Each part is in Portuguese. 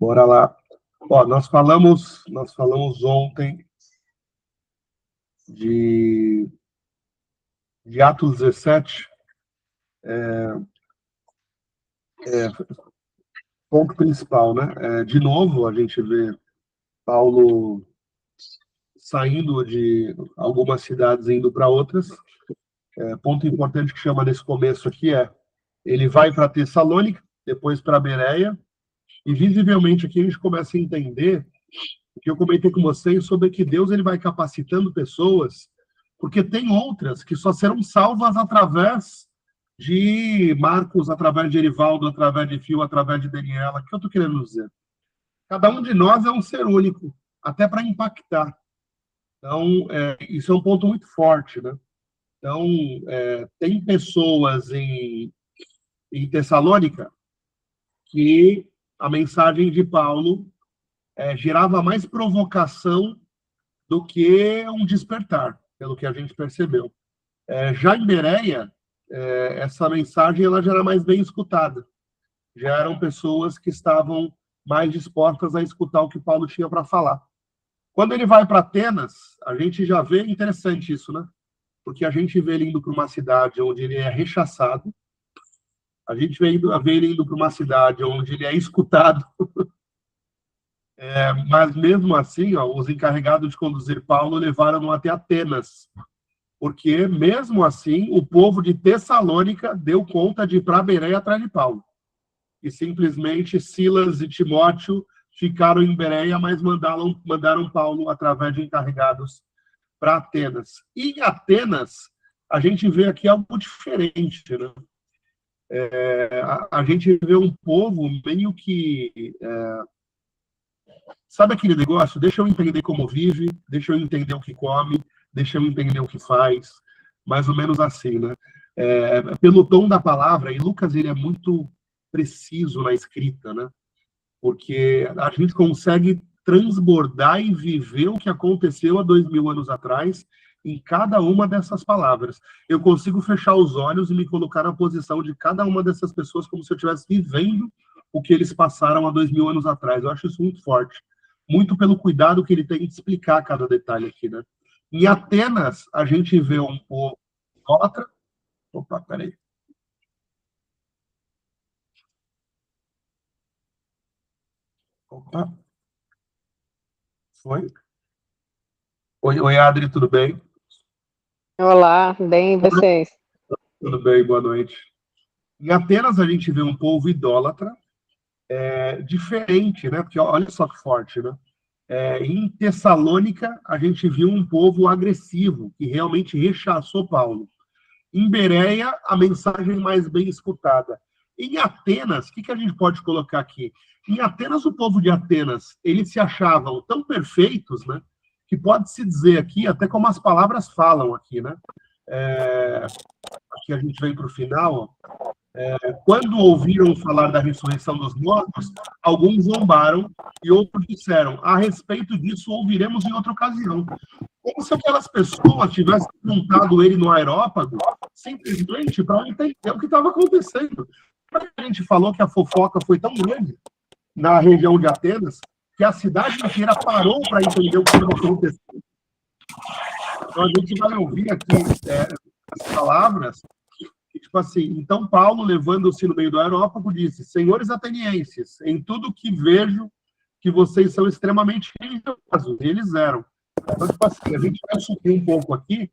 Bora lá. Ó, nós falamos ontem de Atos 17, ponto principal, né? De novo, a gente vê Paulo saindo de algumas cidades e indo para outras. Ponto importante que chama nesse começo aqui ele vai para Tessalônica, depois para Bereia, e visivelmente aqui a gente começa a entender o que eu comentei com vocês sobre que Deus ele vai capacitando pessoas, porque tem outras que só serão salvas através de Marcos, através de Erivaldo, através de Fio, através de Daniela. O que eu estou querendo dizer? Cada um de nós é um ser único, até para impactar. Então, isso é um ponto muito forte, né? Então, tem pessoas em Tessalônica que a mensagem de Paulo gerava mais provocação do que um despertar, pelo que a gente percebeu. Já em Bereia, essa mensagem ela já era mais bem escutada. Já eram pessoas que estavam mais dispostas a escutar o que Paulo tinha para falar. Quando ele vai para Atenas, a gente já vê interessante isso, né? Porque a gente vê ele indo para uma cidade onde ele é rechaçado, a gente vê ele indo para uma cidade onde ele é escutado, mas mesmo assim, os encarregados de conduzir Paulo levaram-no até Atenas, porque mesmo assim o povo de Tessalônica deu conta de ir para Bereia atrás de Paulo. E simplesmente Silas e Timóteo ficaram em Bereia, mas mandaram Paulo através de encarregados para Atenas. E em Atenas, a gente vê aqui algo diferente, né? A gente vê um povo meio que... sabe aquele negócio? Deixa eu entender como vive, deixa eu entender o que come, deixa eu entender o que faz. Mais ou menos assim, né? Pelo tom da palavra, e Lucas ele é muito preciso na escrita, né? Porque a gente consegue transbordar e viver o que aconteceu há 2000 anos atrás em cada uma dessas palavras. Eu consigo fechar os olhos e me colocar na posição de cada uma dessas pessoas como se eu estivesse vivendo o que eles passaram há 2000 anos atrás. Eu acho isso muito forte. Muito pelo cuidado que ele tem de explicar cada detalhe aqui, né? Em Atenas, a gente vê um povo idólatra. Opa, peraí. Opa. Foi? Oi, Adri, tudo bem? Olá, bem, e vocês? Tudo bem, boa noite. Em Atenas, a gente vê um povo idólatra, diferente, né? Porque olha só que forte, né? Em Tessalônica, a gente viu um povo agressivo, que realmente rechaçou Paulo. Em Bereia, a mensagem mais bem escutada. Em Atenas, o que a gente pode colocar aqui? Em Atenas, o povo de Atenas, eles se achavam tão perfeitos, né? Que pode-se dizer aqui, até como as palavras falam aqui, né? Aqui a gente vem para o final, quando ouviram falar da ressurreição dos mortos, alguns zombaram e outros disseram, a respeito disso ouviremos em outra ocasião. Como se aquelas pessoas tivessem montado ele no aerópago simplesmente para entender o que estava acontecendo. A gente falou que a fofoca foi tão grande na região de Atenas que a cidade inteira parou para entender o que estava acontecendo. Então a gente vai ouvir aqui as palavras. Tipo assim, então Paulo, levando-se no meio do aerópago, disse, senhores atenienses, em tudo que vejo que vocês são extremamente religiosos, e eles eram. Então, tipo assim, a gente vai subir um pouco aqui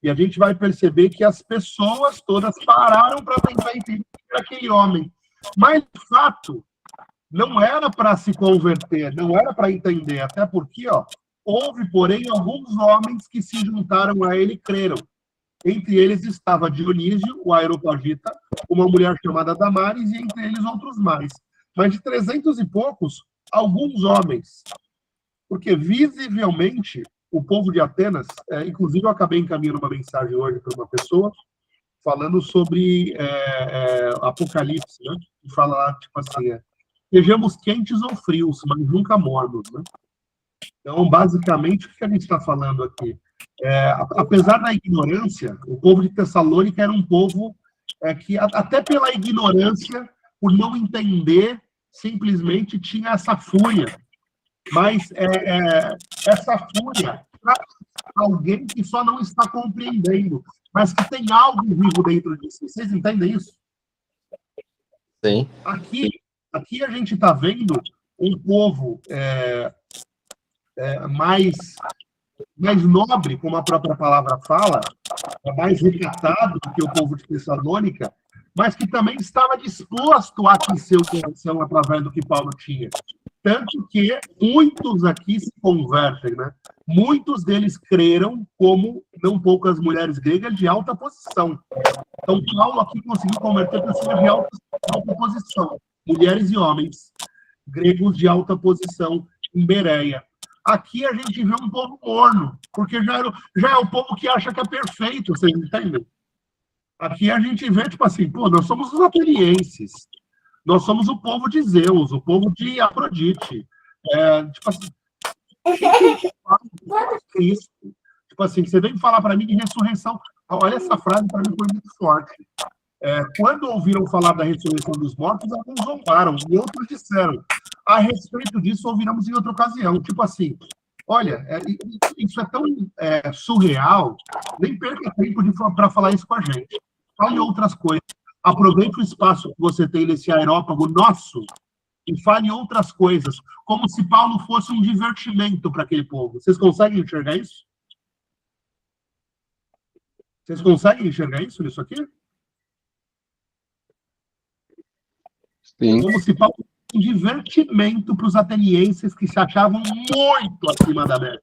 e a gente vai perceber que as pessoas todas pararam para tentar entender aquele homem. Mas, de fato, não era para se converter, não era para entender, até porque, houve, porém, alguns homens que se juntaram a ele e creram. Entre eles estava Dionísio, o Areopagita, uma mulher chamada Damares, e entre eles outros mais. Mas de 300 e poucos, alguns homens. Porque, visivelmente, o povo de Atenas, inclusive eu acabei encaminhando uma mensagem hoje para uma pessoa, falando sobre Apocalipse, né? Que fala lá, tipo assim, sejamos quentes ou frios, mas nunca mornos, né? Então, basicamente, o que a gente está falando aqui? Apesar da ignorância, o povo de Tessalônica era um povo que, até pela ignorância, por não entender simplesmente tinha essa fúria. Mas essa fúria traz alguém que só não está compreendendo, mas que tem algo vivo dentro de si. Vocês entendem isso? Sim. Aqui a gente está vendo um povo mais nobre, como a própria palavra fala, mais recatado do que o povo de Tessalônica, mas que também estava disposto a aquecer o coração através do que Paulo tinha. Tanto que muitos aqui se convertem, né? Muitos deles creram, como não poucas mulheres gregas de alta posição. Então, Paulo aqui conseguiu converter pessoas de alta posição, mulheres e homens, gregos de alta posição em Bereia. Aqui a gente vê um povo morno, porque já é o povo que acha que é perfeito, vocês entendem? Aqui a gente vê, tipo assim, pô, nós somos os atenienses, nós somos o povo de Zeus, o povo de Afrodite. Tipo assim, Cristo. Tipo assim, você vem falar para mim de ressurreição. Olha, essa frase para mim foi muito forte. Quando ouviram falar da ressurreição dos mortos, alguns zombaram, e outros disseram, a respeito disso, ouviremos em outra ocasião. Tipo assim, olha, isso é tão surreal, nem perca tempo para falar isso com a gente. Fale outras coisas. Aproveite o espaço que você tem nesse aerópago nosso e fale outras coisas, como se Paulo fosse um divertimento para aquele povo. Vocês conseguem enxergar isso? Vocês conseguem enxergar isso nisso aqui? Sim. Como se Paulo fosse um divertimento para os atenienses que se achavam muito acima da média.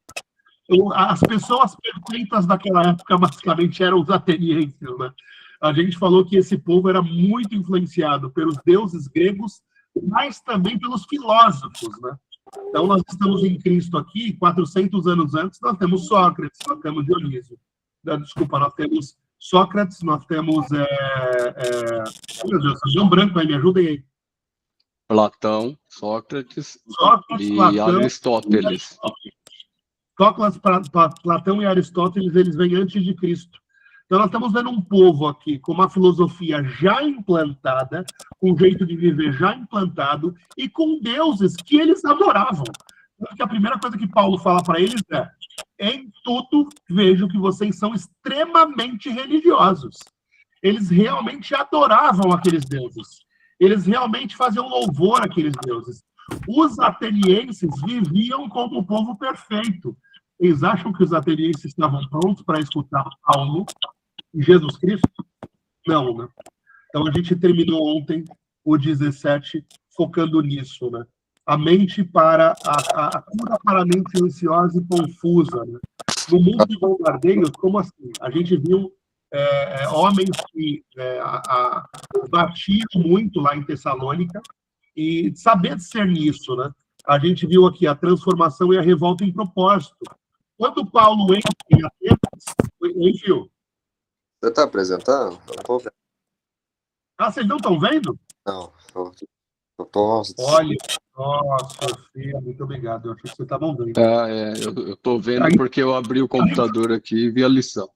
As pessoas perfeitas daquela época, basicamente, eram os atenienses, né? A gente falou que esse povo era muito influenciado pelos deuses gregos, mas também pelos filósofos, né? Então, nós estamos em Cristo aqui, 400 anos antes, nós temos Sócrates, nós temos Dionísio. Desculpa, nós temos Sócrates, nós temos... Meu Deus, São Branco aí, me ajudem aí. Platão, Sócrates e Platão, Aristóteles. Sócrates, Platão e Aristóteles, eles vêm antes de Cristo. Então, nós estamos vendo um povo aqui com uma filosofia já implantada, com um jeito de viver já implantado, e com deuses que eles adoravam. Porque a primeira coisa que Paulo fala para eles é: em tudo vejo que vocês são extremamente religiosos. Eles realmente adoravam aqueles deuses. Eles realmente faziam louvor àqueles deuses. Os atenienses viviam como o povo perfeito. Eles acham que os atenienses estavam prontos para escutar Paulo e Jesus Cristo? Não, né? Então a gente terminou ontem o 17 focando nisso, né? A mente para a cura para a mente ansiosa e confusa, né? No mundo de bombardeios, como assim? A gente viu homens que batiam muito lá em Tessalônica e saber discernir isso, né? A gente viu aqui a transformação e a revolta em propósito. Quando Paulo entra em Atenas, enfim. Você está apresentando? Eu não tô vendo. Ah, vocês não estão vendo? Não, eu tô... Olha, nossa, filho, muito obrigado. Eu achei que vocês estavam vendo. Eu estou vendo porque eu abri o computador aqui e vi a lição.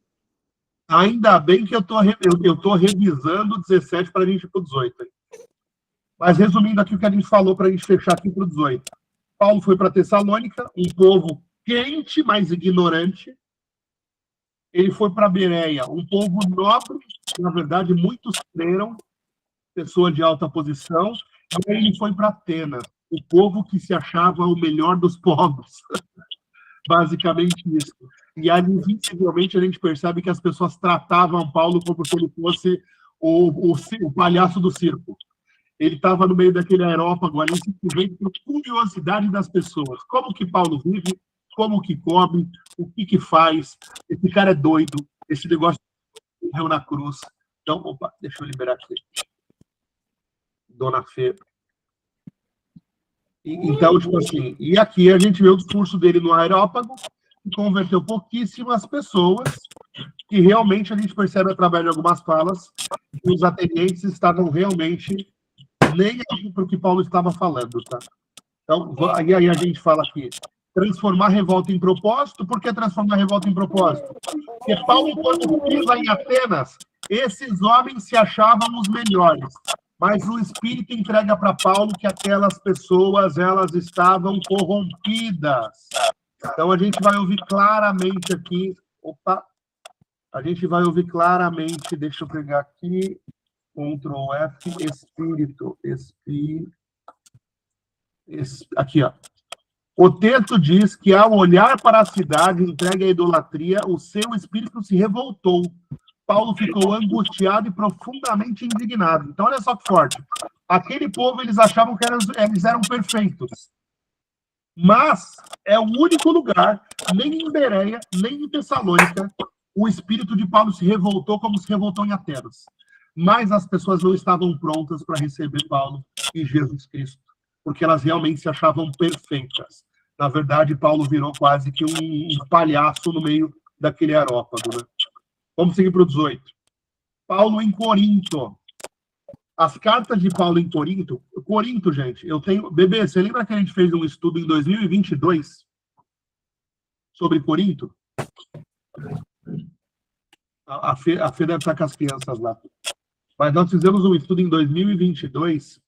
Ainda bem que eu tô revisando o 17 para a gente ir para o 18. Mas resumindo aqui o que a gente falou para a gente fechar aqui para o 18. Paulo foi para Tessalônica, um povo quente, mas ignorante. Ele foi para Bereia, um povo nobre, na verdade, muitos creram, pessoa de alta posição. E aí ele foi para Atenas, o povo que se achava o melhor dos povos. Basicamente isso. E aí, visivelmente, a gente percebe que as pessoas tratavam Paulo como se ele fosse o palhaço do circo. Ele estava no meio daquele aerópago ali, simplesmente por curiosidade das pessoas. Como que Paulo vive? Como que come? O que que faz? Esse cara é doido. Esse negócio morreu na cruz. Então, opa, deixa eu liberar aqui. Dona Fê. Então, tipo assim, e aqui a gente vê o discurso dele no aerópago, que converteu pouquíssimas pessoas, que realmente a gente percebe através de algumas falas que os atenienses estavam realmente nem aí para o que Paulo estava falando, tá? Então, e aí a gente fala aqui, transformar a revolta em propósito. Por que transformar a revolta em propósito? Porque Paulo, quando pisa em Atenas, esses homens se achavam os melhores. mas o Espírito entrega para Paulo que aquelas pessoas, elas estavam corrompidas. Então, a gente vai ouvir claramente aqui, a gente vai ouvir claramente, deixa eu pegar aqui, Ctrl F, aqui, ó. O texto diz que, ao olhar para a cidade entregue à idolatria, o seu espírito se revoltou. Paulo ficou angustiado e profundamente indignado. Então, olha só que forte. Aquele povo, eles achavam que eles eram perfeitos. Mas é o único lugar, nem em Bereia, nem em Tessalônica, o espírito de Paulo se revoltou como se revoltou em Atenas. Mas as pessoas não estavam prontas para receber Paulo e Jesus Cristo, porque elas realmente se achavam perfeitas. Na verdade, Paulo virou quase que um palhaço no meio daquele aerópago, né? Vamos seguir para o 18. Paulo em Corinto. As cartas de Paulo em Corinto. Corinto, gente, eu tenho... Bebê, você lembra que a gente fez um estudo em 2022 sobre Corinto? A Fê deve estar com as crianças lá. Mas nós fizemos um estudo em 2022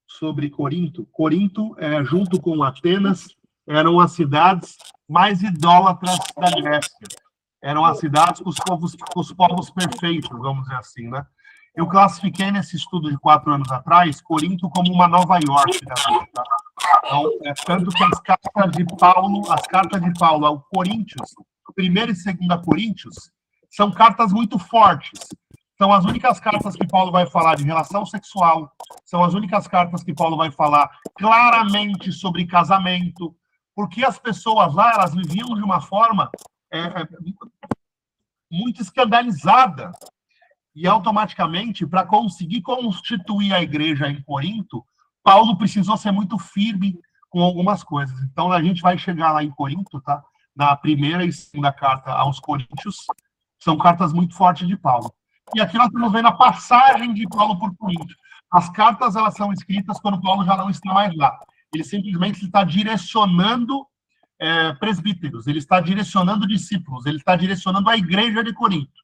sobre Corinto. Corinto, junto com Atenas, eram as cidades mais idólatras da Grécia. Eram as cidades com os povos perfeitos, vamos dizer assim, né? Eu classifiquei nesse estudo de 4 anos atrás, Corinto como uma Nova York da vida, tá? Então, tanto que as cartas de Paulo ao Coríntios, 1ª e 2ª Coríntios, são cartas muito fortes. São as únicas cartas que Paulo vai falar de relação sexual, são as únicas cartas que Paulo vai falar claramente sobre casamento, porque as pessoas lá, elas viviam de uma forma muito escandalizada. E, automaticamente, para conseguir constituir a igreja em Corinto, Paulo precisou ser muito firme com algumas coisas. Então, a gente vai chegar lá em Corinto, tá? Na 1ª e 2ª carta aos Coríntios, são cartas muito fortes de Paulo. E aqui nós estamos vendo a passagem de Paulo por Corinto. As cartas, elas são escritas quando Paulo já não está mais lá. Ele simplesmente está direcionando presbíteros, ele está direcionando discípulos, ele está direcionando a igreja de Corinto.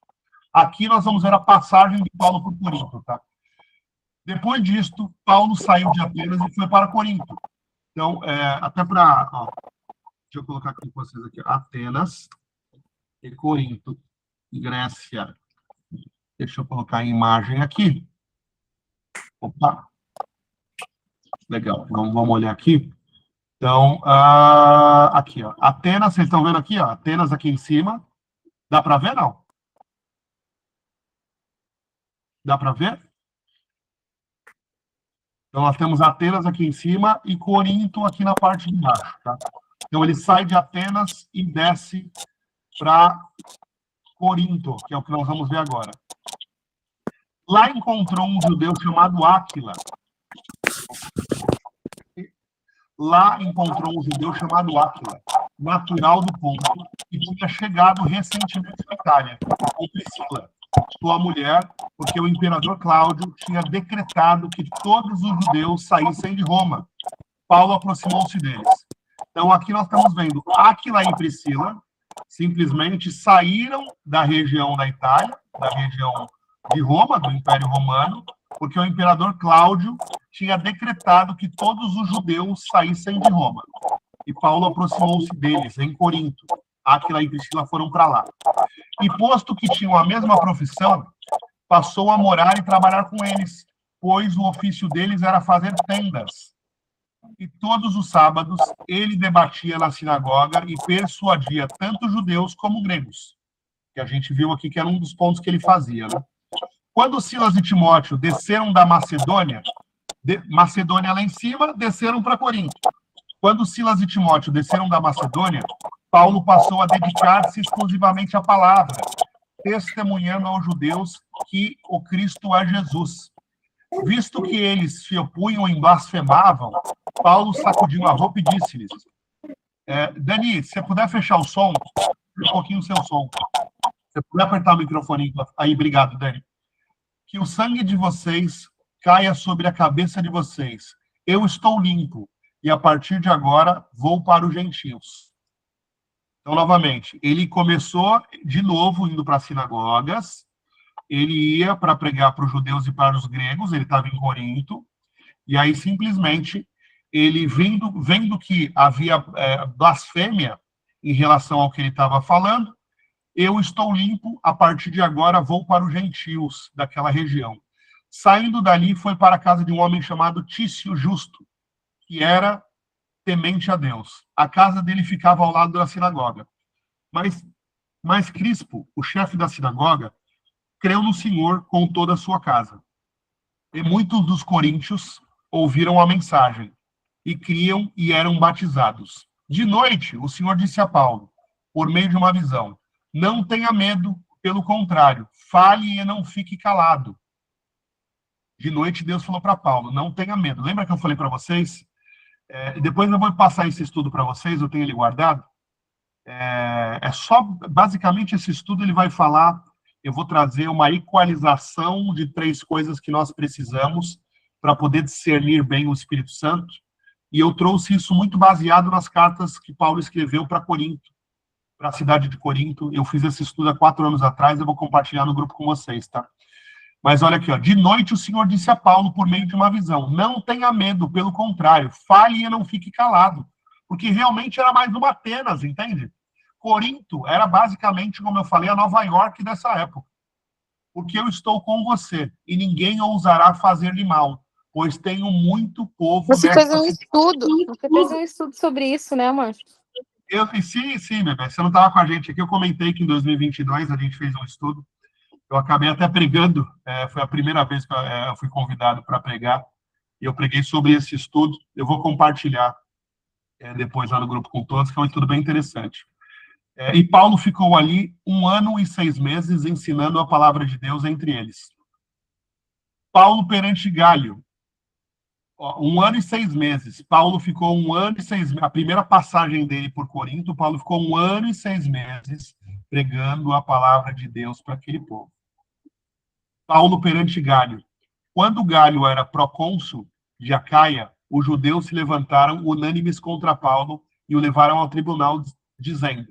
Aqui nós vamos ver a passagem de Paulo por Corinto, tá? Depois disto, Paulo saiu de Atenas e foi para Corinto. Então, até para... Deixa eu colocar aqui com vocês aqui. Atenas e Corinto, Grécia. Deixa eu colocar a imagem aqui. Opa! Legal, vamos olhar aqui. Então, aqui, ó. Atenas, vocês estão vendo aqui, ó? Atenas aqui em cima. Dá para ver, não? Dá para ver? Então, nós temos Atenas aqui em cima e Corinto aqui na parte de baixo, tá? Então, ele sai de Atenas e desce para Corinto, que é o que nós vamos ver agora. Lá encontrou um judeu chamado Áquila. Natural do Ponto, que tinha chegado recentemente na Itália, com Priscila, sua mulher, porque o imperador Cláudio tinha decretado que todos os judeus saíssem de Roma. Paulo aproximou-se deles. Então, aqui nós estamos vendo Áquila e Priscila simplesmente saíram da região da Itália, da região de Roma, do Império Romano, porque o imperador Cláudio tinha decretado que todos os judeus saíssem de Roma. E Paulo aproximou-se deles, em Corinto. Áquila e Priscila foram para lá. E, posto que tinham a mesma profissão, passou a morar e trabalhar com eles, pois o ofício deles era fazer tendas. E todos os sábados ele debatia na sinagoga e persuadia tanto judeus como gregos, que a gente viu aqui que era um dos pontos que ele fazia, né? Quando Silas e Timóteo desceram da Macedônia, Macedônia lá em cima, desceram para Corinto. Quando Silas e Timóteo desceram da Macedônia, Paulo passou a dedicar-se exclusivamente à palavra, testemunhando aos judeus que o Cristo é Jesus. Visto que eles se opunham e blasfemavam, Paulo sacudiu a roupa e disse-lhes: Dani, se você puder fechar o som, um pouquinho o seu som. Se você puder apertar o microfone aí, obrigado, Dani. Que o sangue de vocês caia sobre a cabeça de vocês. Eu estou limpo, e a partir de agora vou para os gentios. Então, novamente, ele começou de novo indo para as sinagogas, ele ia para pregar para os judeus e para os gregos, ele estava em Corinto, e aí simplesmente ele vendo que havia blasfêmia em relação ao que ele estava falando, eu estou limpo, a partir de agora vou para os gentios daquela região. Saindo dali, foi para a casa de um homem chamado Tício Justo, que era temente a Deus. A casa dele ficava ao lado da sinagoga. Mas Crispo, o chefe da sinagoga, creu no Senhor com toda a sua casa. E muitos dos coríntios ouviram a mensagem, e criam e eram batizados. De noite, o Senhor disse a Paulo, por meio de uma visão, não tenha medo, pelo contrário, fale e não fique calado. De noite, Deus falou para Paulo, não tenha medo. Lembra que eu falei para vocês? Depois eu vou passar esse estudo para vocês, eu tenho ele guardado. Basicamente, esse estudo ele vai falar, eu vou trazer uma equalização de 3 coisas que nós precisamos para poder discernir bem o Espírito Santo. E eu trouxe isso muito baseado nas cartas que Paulo escreveu para Corinto, para a cidade de Corinto. Eu fiz esse estudo há 4 anos atrás, eu vou compartilhar no grupo com vocês, tá? Mas olha aqui, ó, de noite o Senhor disse a Paulo por meio de uma visão, não tenha medo, pelo contrário, fale e não fique calado, porque realmente era mais uma Atenas, entende? Corinto era basicamente, como eu falei, a Nova York dessa época. Porque eu estou com você, e ninguém ousará fazer-lhe mal, pois tenho muito povo Você nesta fez um estudo. Você fez um estudo sobre isso, né, Mancho? Sim, bebê. Você não estava com a gente aqui. Eu comentei que em 2022 a gente fez um estudo. Eu acabei até pregando. Foi a primeira vez que eu fui convidado para pregar. E eu preguei sobre esse estudo. Eu vou compartilhar depois lá no grupo com todos, que é um estudo bem interessante. E Paulo ficou ali 1 ano e 6 meses ensinando a palavra de Deus entre eles. Paulo perante Gálio. 1 ano e 6 meses. Paulo ficou 1 ano e 6 meses. A primeira passagem dele por Corinto, Paulo ficou 1 ano e 6 meses pregando a palavra de Deus para aquele povo. Paulo perante Gálio. Quando Gálio era procônsul de Acaia, os judeus se levantaram unânimes contra Paulo e o levaram ao tribunal, dizendo: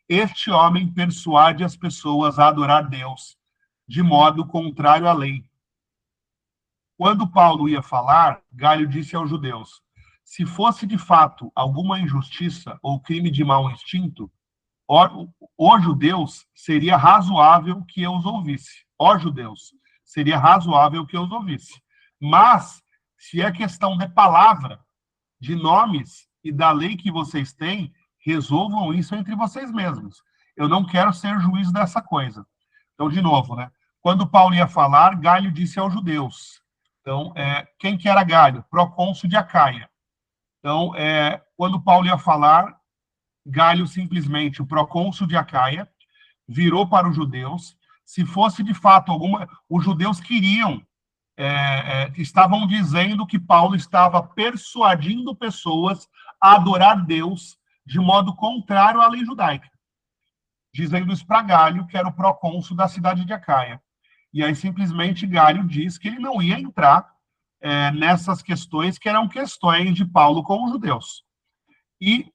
este homem persuade as pessoas a adorar Deus de modo contrário à lei. Quando Paulo ia falar, Gálio disse aos judeus: se fosse de fato alguma injustiça ou crime de mau instinto, ó judeus, seria razoável que eu os ouvisse. Ó judeus, seria razoável que eu os ouvisse. Mas, se é questão de palavra, de nomes e da lei que vocês têm, resolvam isso entre vocês mesmos. Eu não quero ser juiz dessa coisa. Então, de novo, né? Quando Paulo ia falar, Gálio disse aos judeus. Então, quem que era Gálio? Procônsul de Acaia. Então, quando Paulo ia falar, Gálio simplesmente, o procônsul de Acaia, virou para os judeus. Se fosse de fato alguma... Os judeus queriam, estavam dizendo que Paulo estava persuadindo pessoas a adorar Deus de modo contrário à lei judaica. Dizendo isso para Gálio, que era o procônsul da cidade de Acaia. E aí, simplesmente, Gálio diz que ele não ia entrar nessas questões, que eram questões de Paulo com os judeus. E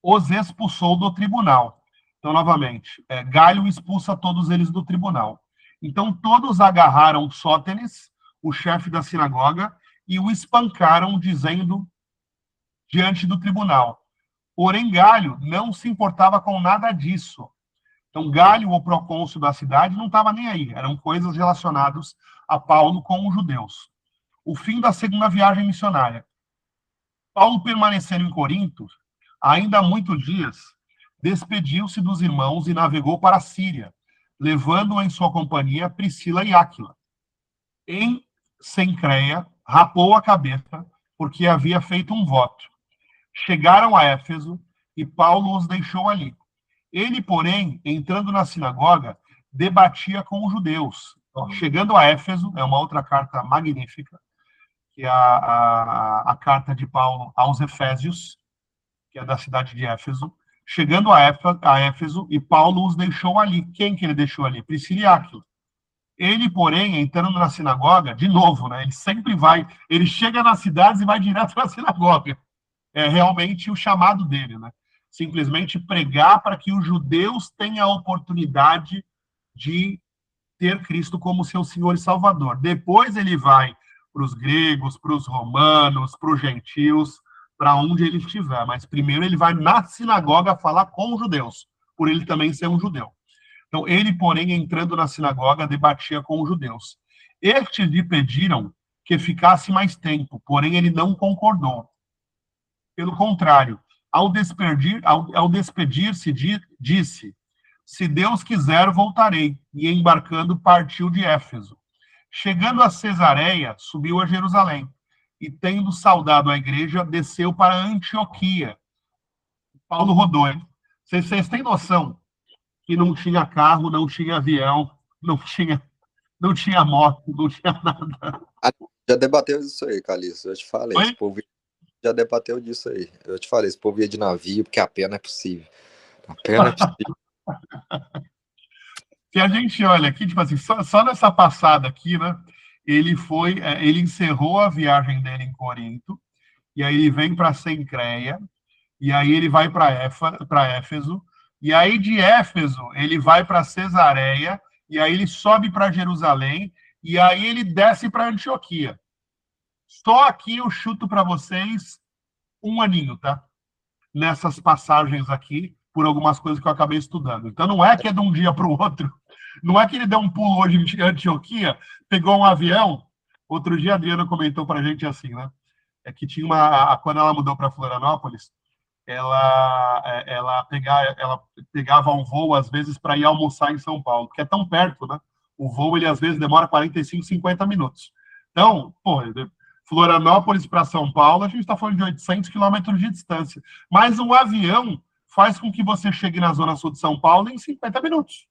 os expulsou do tribunal. Então, novamente, Gálio expulsa todos eles do tribunal. Então, todos agarraram Sótenes, o chefe da sinagoga, e o espancaram, dizendo, diante do tribunal. Porém, Gálio não se importava com nada disso. Então, Gálio, o procônsul da cidade, não estava nem aí. Eram coisas relacionadas a Paulo com os judeus. O fim da segunda viagem missionária. Paulo, permanecendo em Corinto, ainda há muitos dias, despediu-se dos irmãos e navegou para a Síria, levando em sua companhia Priscila e Áquila. Em Cencreia, rapou a cabeça, porque havia feito um voto. Chegaram a Éfeso, e Paulo os deixou ali. Ele, porém, entrando na sinagoga, debatia com os judeus. Chegando a Éfeso, é uma outra carta magnífica, que é a carta de Paulo aos Efésios, que é da cidade de Éfeso. Chegando a Éfeso, e Paulo os deixou ali. Quem que ele deixou ali? Priscila e Áquila. Ele, porém, entrando na sinagoga, de novo, né? Ele sempre vai, ele chega nas cidades e vai direto na sinagoga. É realmente o chamado dele, né? Simplesmente pregar para que os judeus tenham a oportunidade de ter Cristo como seu Senhor e Salvador. Depois ele vai para os gregos, para os romanos, para os gentios, para onde ele estiver. Mas primeiro ele vai na sinagoga falar com os judeus, por ele também ser um judeu. Então, ele, porém, entrando na sinagoga, debatia com os judeus. Estes lhe pediram que ficasse mais tempo, porém ele não concordou. Pelo contrário, ao despedir-se, disse: se Deus quiser, voltarei. E embarcando, partiu de Éfeso. Chegando a Cesareia, subiu a Jerusalém. E tendo saudado a igreja, desceu para Antioquia. Paulo rodou, hein? Vocês têm noção que não tinha carro, não tinha avião, não tinha moto, não tinha nada. Já debateu isso aí, Calixto. Eu te falei. Oi? Esse povo já debateu disso aí. Eu te falei, esse povo ia de navio, porque a pé não é possível. A pé não é possível. Se a gente olha aqui, tipo assim, só nessa passada aqui, né? Ele encerrou a viagem dele em Corinto, e aí ele vem para Cencreia, e aí ele vai para Éfeso, e aí de Éfeso ele vai para Cesareia, e aí ele sobe para Jerusalém, e aí ele desce para Antioquia. Só aqui eu chuto para vocês 1 aninho, tá? Nessas passagens aqui, por algumas coisas que eu acabei estudando. Então não é que é de um dia para o outro, não é que ele deu um pulo hoje em Antioquia, pegou um avião. Outro dia a Adriana comentou para a gente assim, né? É que tinha quando ela mudou para Florianópolis, ela pegava um voo, às vezes, para ir almoçar em São Paulo, que é tão perto, né? O voo, ele, às vezes, demora 45, 50 minutos. Então, Florianópolis para São Paulo, a gente está falando de 800 quilômetros de distância. Mas um avião faz com que você chegue na zona sul de São Paulo em 50 minutos.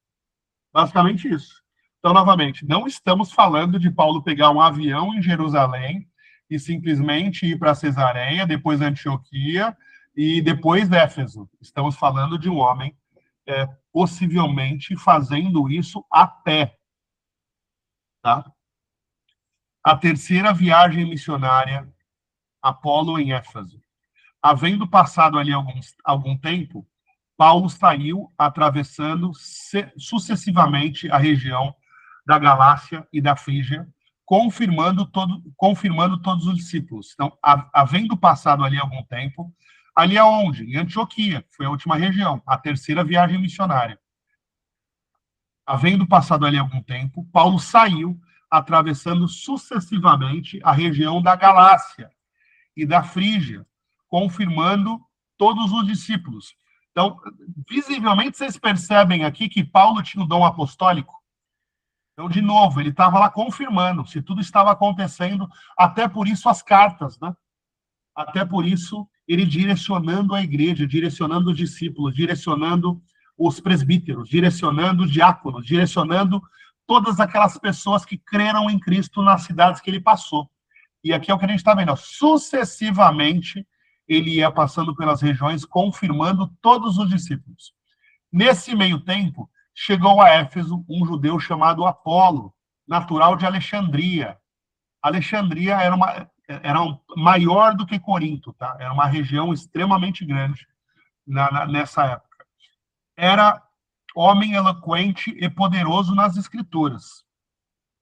Basicamente isso. Então, novamente, não estamos falando de Paulo pegar um avião em Jerusalém e simplesmente ir para Cesareia, depois Antioquia, e depois Éfeso. Estamos falando de um homem possivelmente fazendo isso a pé. Tá? A terceira viagem missionária, Apolo em Éfeso. Havendo passado ali algum tempo, Paulo saiu atravessando sucessivamente a região da Galácia e da Frígia, confirmando todos os discípulos. Então, havendo passado ali algum tempo, ali aonde? Em Antioquia, que foi a última região, a terceira viagem missionária. Havendo passado ali algum tempo, Paulo saiu atravessando sucessivamente a região da Galácia e da Frígia, confirmando todos os discípulos. Então, visivelmente, vocês percebem aqui que Paulo tinha o dom apostólico. Então, de novo, ele estava lá confirmando se tudo estava acontecendo, até por isso as cartas, né? Até por isso ele direcionando a igreja, direcionando os discípulos, direcionando os presbíteros, direcionando os diáconos, direcionando todas aquelas pessoas que creram em Cristo nas cidades que ele passou. E aqui é o que a gente está vendo, ó, sucessivamente ele ia passando pelas regiões, confirmando todos os discípulos. Nesse meio tempo, chegou a Éfeso um judeu chamado Apolo, natural de Alexandria. Alexandria era maior do que Corinto, tá? Era uma região extremamente grande nessa época. Era homem eloquente e poderoso nas escrituras.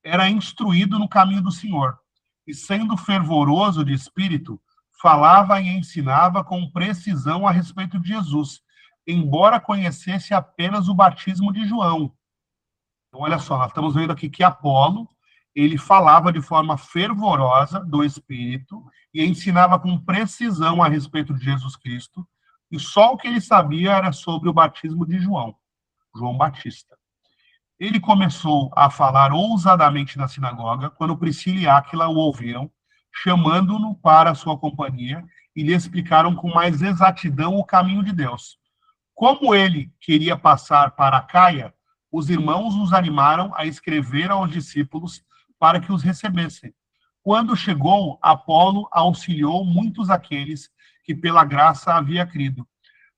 Era instruído no caminho do Senhor. E sendo fervoroso de espírito, falava e ensinava com precisão a respeito de Jesus, embora conhecesse apenas o batismo de João. Então, olha só, nós estamos vendo aqui que Apolo, ele falava de forma fervorosa do Espírito e ensinava com precisão a respeito de Jesus Cristo, e só o que ele sabia era sobre o batismo de João Batista. Ele começou a falar ousadamente na sinagoga, quando Priscila e Áquila o ouviram, chamando-no para a sua companhia, e lhe explicaram com mais exatidão o caminho de Deus. Como ele queria passar para Acaia, os irmãos os animaram a escrever aos discípulos para que os recebessem. Quando chegou, Apolo auxiliou muitos aqueles que pela graça havia crido,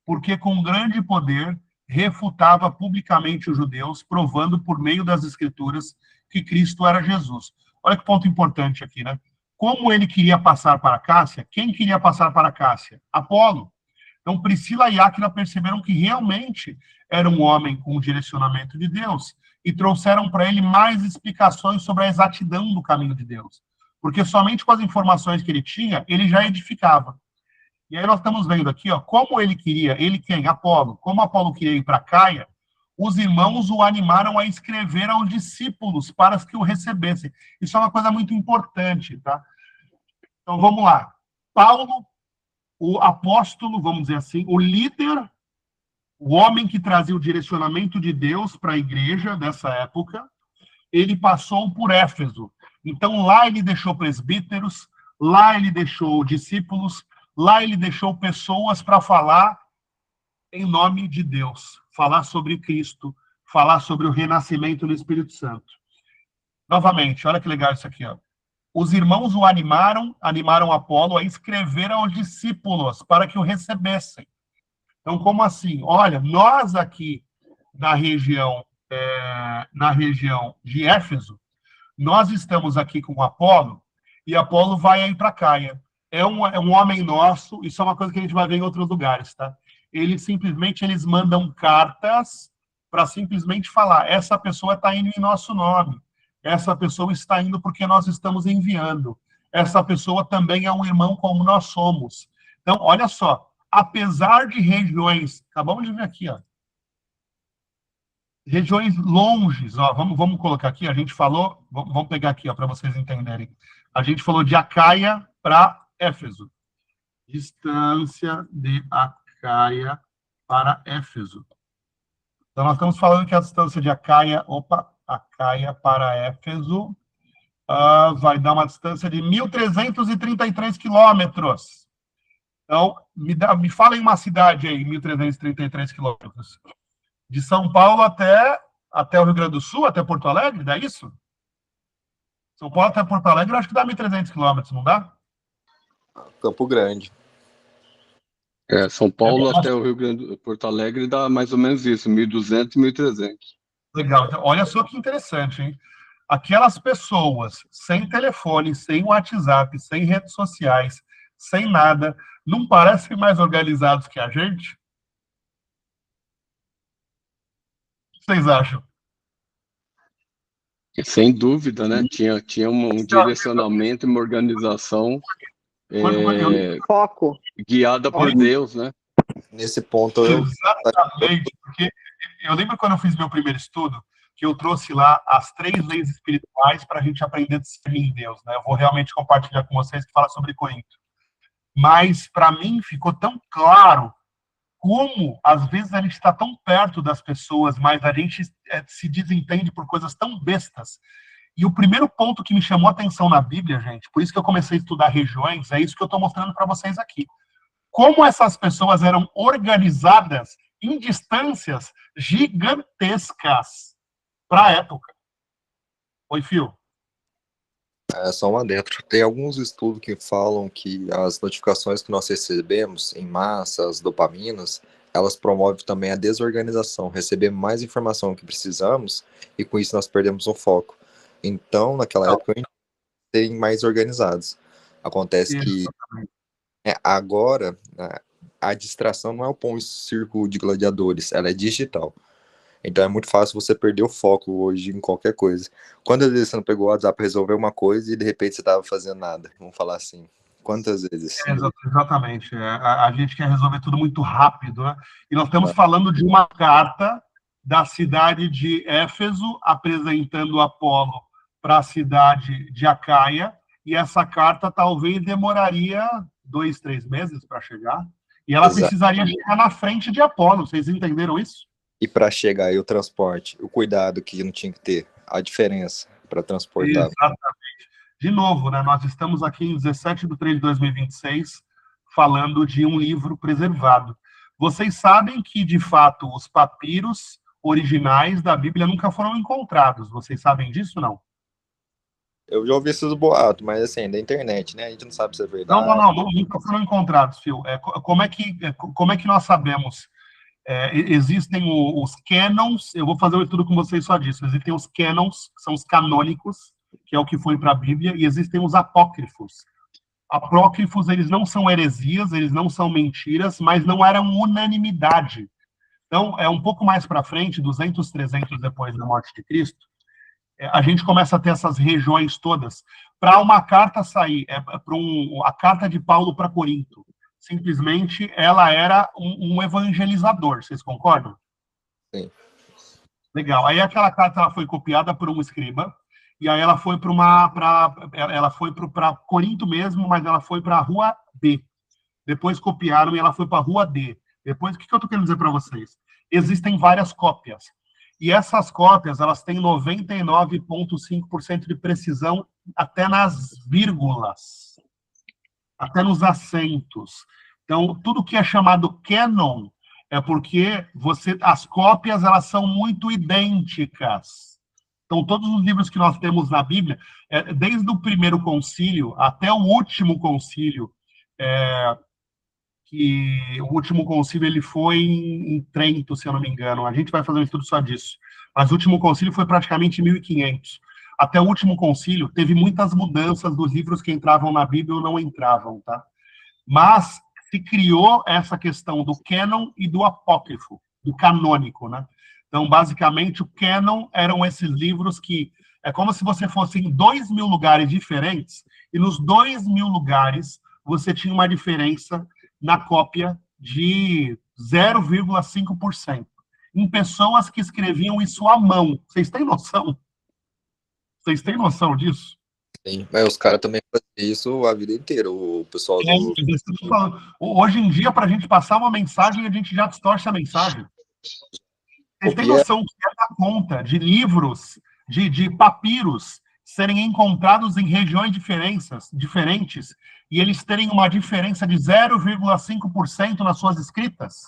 porque com grande poder refutava publicamente os judeus, provando por meio das escrituras que Cristo era Jesus. Olha que ponto importante aqui, né? Como ele queria passar para Cássia, quem queria passar para Cássia? Apolo. Então, Priscila e Áquila perceberam que realmente era um homem com o direcionamento de Deus. e trouxeram para ele mais explicações sobre a exatidão do caminho de Deus. Porque somente com as informações que ele tinha, ele já edificava. E aí nós estamos vendo aqui, ó, como ele queria, ele quem? Apolo. Como Apolo queria ir para Caia, os irmãos o animaram a escrever aos discípulos para que o recebessem. Isso é uma coisa muito importante, tá? Então vamos lá. Paulo, o apóstolo, vamos dizer assim, o líder, o homem que trazia o direcionamento de Deus para a igreja dessa época, ele passou por Éfeso. Então, lá ele deixou presbíteros, lá ele deixou discípulos, lá ele deixou pessoas para falar em nome de Deus, falar sobre Cristo, falar sobre o renascimento no Espírito Santo. Novamente, olha que legal isso aqui, ó. Os irmãos o animaram Apolo a escrever aos discípulos para que o recebessem. Então, como assim? Olha, nós aqui na região de Éfeso, nós estamos aqui com Apolo, e Apolo vai aí para Caia. É um homem nosso, isso é uma coisa que a gente vai ver em outros lugares, tá? Eles mandam cartas para simplesmente falar, essa pessoa está indo em nosso nome, essa pessoa está indo porque nós estamos enviando, essa pessoa também é um irmão como nós somos. Então, olha só, apesar de regiões, acabamos de ver aqui, ó, regiões longes, ó, vamos colocar aqui, a gente falou, vamos pegar aqui, ó, para vocês entenderem. A gente falou de Acaia para Éfeso. Distância de Acaia para Éfeso. Então, nós estamos falando que a distância de Acaia para Éfeso vai dar uma distância de 1.333 quilômetros. Então, me fala em uma cidade aí, 1.333 quilômetros. De São Paulo até o Rio Grande do Sul, até Porto Alegre, dá isso? São Paulo até Porto Alegre, eu acho que dá 1.300 quilômetros, não dá? Campo Grande. São Paulo até o Rio Grande do Porto Alegre dá mais ou menos isso, 1.200, 1.300. Legal. Então, olha só que interessante, hein? Aquelas pessoas sem telefone, sem WhatsApp, sem redes sociais, sem nada, não parecem mais organizados que a gente? O que vocês acham? Sem dúvida, né? Tinha um direcionamento, uma organização Foco. guiada por Deus, né? Nesse ponto eu... Exatamente, porque eu lembro quando eu fiz meu primeiro estudo, que eu trouxe lá as 3 leis espirituais para a gente aprender a discernir em Deus, né? Eu vou realmente compartilhar com vocês que fala sobre Corinto. Mas, para mim, ficou tão claro como, às vezes, a gente está tão perto das pessoas, mas a gente se desentende por coisas tão bestas. E o primeiro ponto que me chamou a atenção na Bíblia, gente, por isso que eu comecei a estudar regiões, é isso que eu estou mostrando para vocês aqui. Como essas pessoas eram organizadas em distâncias gigantescas para a época. Oi, Fio. Só uma dentro. Tem alguns estudos que falam que as notificações que nós recebemos em massa, as dopaminas, elas promovem também a desorganização, receber mais informação que precisamos e com isso nós perdemos o foco. Então, naquela época, a gente tem mais organizados. Acontece que agora a distração não é o pão e circo de gladiadores, ela é digital. Então é muito fácil você perder o foco hoje em qualquer coisa. Quantas vezes você não pegou o WhatsApp para resolver uma coisa e de repente você estava fazendo nada? Vamos falar assim. Quantas vezes? Exatamente. A gente quer resolver tudo muito rápido, né? E nós estamos falando de uma carta da cidade de Éfeso, apresentando Apolo para a cidade de Acaia, e essa carta talvez demoraria 2, 3 meses para chegar, e ela precisaria chegar na frente de Apolo. Vocês entenderam isso? E para chegar aí o transporte, o cuidado que não tinha que ter, a diferença para transportar. Exatamente. De novo, né, nós estamos aqui em 17/3/2026 falando de um livro preservado. Vocês sabem que, de fato, os papiros originais da Bíblia nunca foram encontrados. Vocês sabem disso, não? Eu já ouvi esses boatos, mas assim, da internet, né? A gente não sabe se é verdade. Não, nunca foram encontrados, Phil. Como é que nós sabemos? Existem os canons, eu vou fazer um estudo com vocês só disso. Existem os canons, que são os canônicos, que é o que foi para a Bíblia, e existem os apócrifos. Apócrifos, eles não são heresias, eles não são mentiras, mas não eram unanimidade. Então, um pouco mais para frente, 200, 300 depois da morte de Cristo, a gente começa a ter essas regiões todas. Para uma carta sair, a carta de Paulo para Corinto, simplesmente ela era um evangelizador, vocês concordam? Sim. Legal. Aí aquela carta ela foi copiada por um escriba, e aí ela foi para Corinto mesmo, mas ela foi para a Rua B. Depois copiaram e ela foi para a Rua D. Depois, o que eu estou querendo dizer para vocês? Existem várias cópias. E essas cópias, elas têm 99,5% de precisão até nas vírgulas, até nos acentos. Então, tudo que é chamado canon é porque as cópias elas são muito idênticas. Então, todos os livros que nós temos na Bíblia, desde o primeiro concílio até o último concílio, que o último concílio ele foi em Trento, se eu não me engano. A gente vai fazer um estudo só disso. Mas o último concílio foi praticamente 1500. Até o último concílio, teve muitas mudanças dos livros que entravam na Bíblia ou não entravam, tá? Mas se criou essa questão do cânon e do apócrifo, do canônico, né? Então, basicamente, o cânon eram esses livros que é como se você fosse em 2.000 lugares diferentes, e nos 2.000 lugares você tinha uma diferença na cópia de 0,5%. Em pessoas que escreviam isso à mão. Vocês têm noção? Vocês têm noção disso? Sim, mas os caras também fazem isso a vida inteira, o pessoal do... Hoje em dia, para a gente passar uma mensagem, a gente já distorce a mensagem. Vocês têm noção que é da conta de livros, de papiros, serem encontrados em regiões diferentes, e eles terem uma diferença de 0,5% nas suas escritas?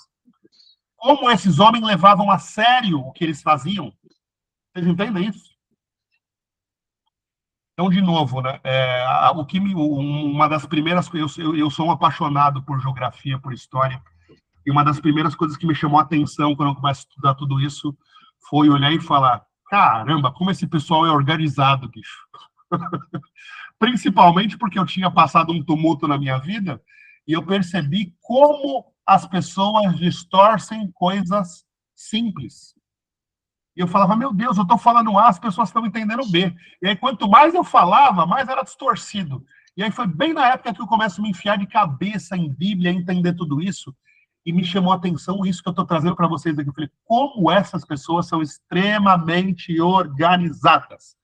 Como esses homens levavam a sério o que eles faziam? Vocês entendem isso? Então, de novo, né, uma das primeiras coisas, eu sou um apaixonado por geografia, por história, e uma das primeiras coisas que me chamou a atenção quando eu começo a estudar tudo isso foi olhar e falar, caramba, como esse pessoal é organizado, bicho. Principalmente porque eu tinha passado um tumulto na minha vida e eu percebi como as pessoas distorcem coisas simples. E eu falava, meu Deus, eu estou falando A, as pessoas estão entendendo B. E aí, quanto mais eu falava, mais era distorcido. E aí foi bem na época que eu começo a me enfiar de cabeça em Bíblia, a entender tudo isso, e me chamou a atenção isso que eu estou trazendo para vocês aqui. Eu falei, como essas pessoas são extremamente organizadas.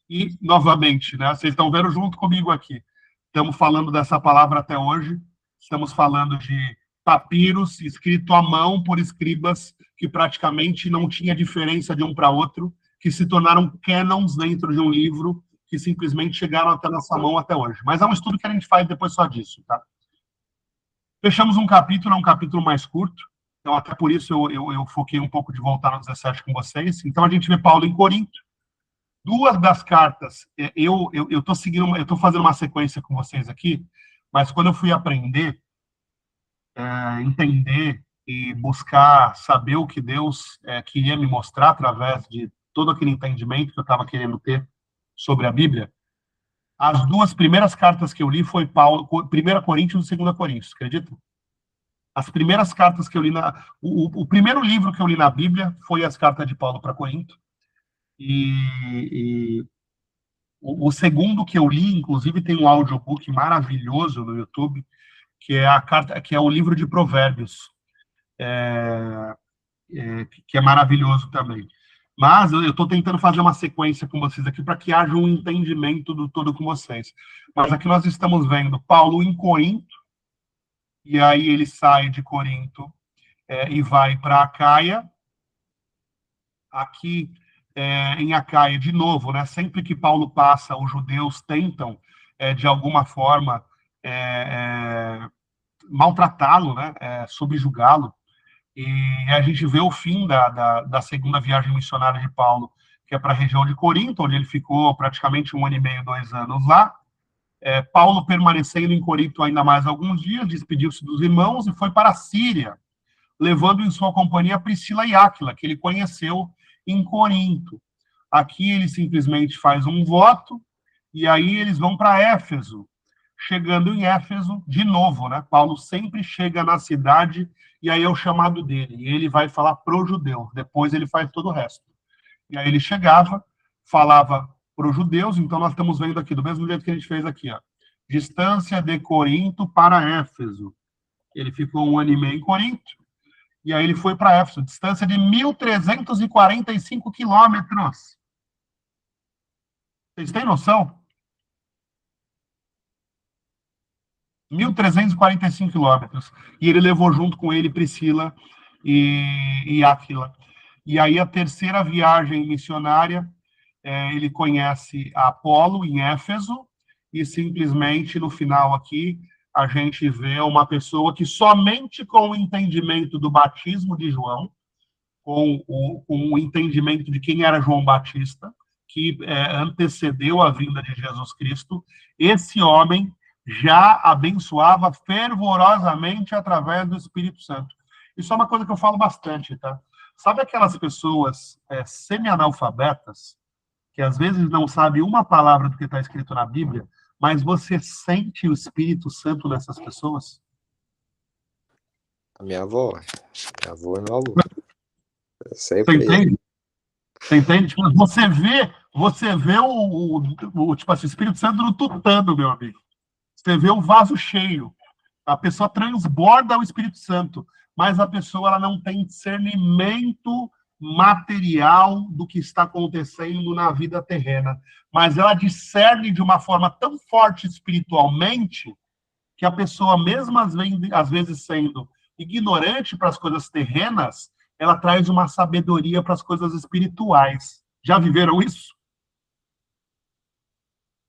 E, novamente, né, vocês estão vendo junto comigo aqui, estamos falando dessa palavra até hoje, estamos falando de papiros escrito à mão por escribas que praticamente não tinha diferença de um para outro, que se tornaram canons dentro de um livro, que simplesmente chegaram até nossa mão até hoje. Mas é um estudo que a gente faz depois só disso, tá? Fechamos um capítulo, é um capítulo mais curto, então até por isso eu foquei um pouco de voltar no 17 com vocês. Então a gente vê Paulo em Corinto. Duas das cartas, eu estou fazendo uma sequência com vocês aqui, mas quando eu fui aprender, entender e buscar saber o que Deus queria me mostrar através de todo aquele entendimento que eu estava querendo ter sobre a Bíblia, as duas primeiras cartas que eu li foi Paulo, 1 Coríntios e 2 Coríntios, acredita? As primeiras cartas que eu li, o primeiro livro que eu li na Bíblia foi as cartas de Paulo para Corinto, e o segundo que eu li, inclusive, tem um audiobook maravilhoso no YouTube, que é o livro de Provérbios, que é maravilhoso também. Mas eu estou tentando fazer uma sequência com vocês aqui para que haja um entendimento do todo com vocês. Mas aqui nós estamos vendo Paulo em Corinto, e aí ele sai de Corinto e vai para Acaia. Aqui em Acaia, de novo, né, sempre que Paulo passa, os judeus tentam, de alguma forma, maltratá-lo, né, subjugá-lo, e a gente vê o fim da segunda viagem missionária de Paulo, que é para a região de Corinto, onde ele ficou praticamente 1 ano e meio, 2 anos lá. Paulo, permanecendo em Corinto ainda mais alguns dias, despediu-se dos irmãos e foi para a Síria, levando em sua companhia Priscila e Áquila, que ele conheceu em Corinto. Aqui ele simplesmente faz um voto, e aí eles vão para Éfeso. chegando em Éfeso, de novo, né? Paulo sempre chega na cidade, e aí é o chamado dele, e ele vai falar pro judeu, depois ele faz todo o resto. E aí ele chegava, falava para os judeus, então nós estamos vendo aqui, do mesmo jeito que a gente fez aqui, ó, distância de Corinto para Éfeso. Ele ficou 1 ano e meio em Corinto, e aí ele foi para Éfeso, distância de 1.345 quilômetros. Vocês têm noção? 1.345 quilômetros. E ele levou junto com ele Priscila e Áquila. E aí a terceira viagem missionária, ele conhece Apolo em Éfeso, e simplesmente no final aqui a gente vê uma pessoa que somente com o entendimento do batismo de João, com o entendimento de quem era João Batista, que antecedeu a vinda de Jesus Cristo, esse homem já abençoava fervorosamente através do Espírito Santo. Isso é uma coisa que eu falo bastante, tá? Sabe aquelas pessoas semi-analfabetas, que às vezes não sabem uma palavra do que está escrito na Bíblia, mas você sente o Espírito Santo nessas pessoas? A minha avó e meu avô. Você entende? Você entende? Tipo, você vê tipo assim, o Espírito Santo no tutano, meu amigo. Você vê o vaso cheio. A pessoa transborda o Espírito Santo, mas a pessoa ela não tem discernimento material do que está acontecendo na vida terrena. Mas ela discerne de uma forma tão forte espiritualmente que a pessoa, mesmo às vezes sendo ignorante para as coisas terrenas, ela traz uma sabedoria para as coisas espirituais. Já viveram isso?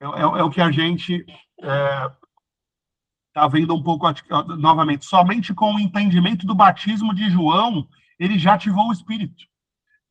É o que a gente está vendo um pouco novamente. Somente com o entendimento do batismo de João, ele já ativou o Espírito.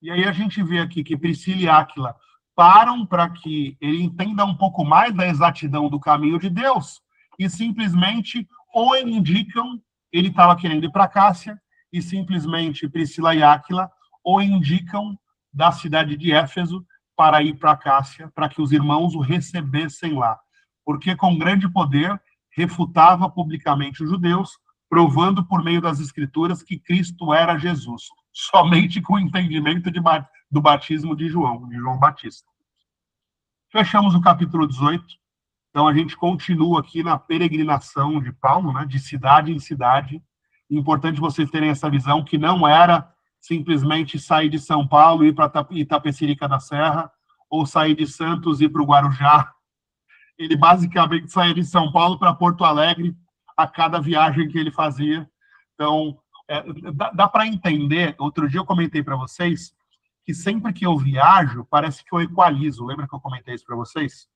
E aí a gente vê aqui que Priscila e Áquila param para que ele entenda um pouco mais da exatidão do caminho de Deus e simplesmente o indicam, ele estava querendo ir para Cássia, e simplesmente Priscila e Áquila o indicam da cidade de Éfeso para ir para Cássia, para que os irmãos o recebessem lá. Porque com grande poder refutava publicamente os judeus, provando por meio das escrituras que Cristo era Jesus, somente com o entendimento do batismo de João Batista. Fechamos o capítulo 18. Então, a gente continua aqui na peregrinação de Paulo, né, de cidade em cidade. Importante vocês terem essa visão, que não era simplesmente sair de São Paulo e ir para Itapecerica da Serra, ou sair de Santos e ir para o Guarujá. Ele basicamente saía de São Paulo para Porto Alegre a cada viagem que ele fazia. Então, dá para entender. Outro dia eu comentei para vocês que sempre que eu viajo, parece que eu equalizo. Lembra que eu comentei isso para vocês?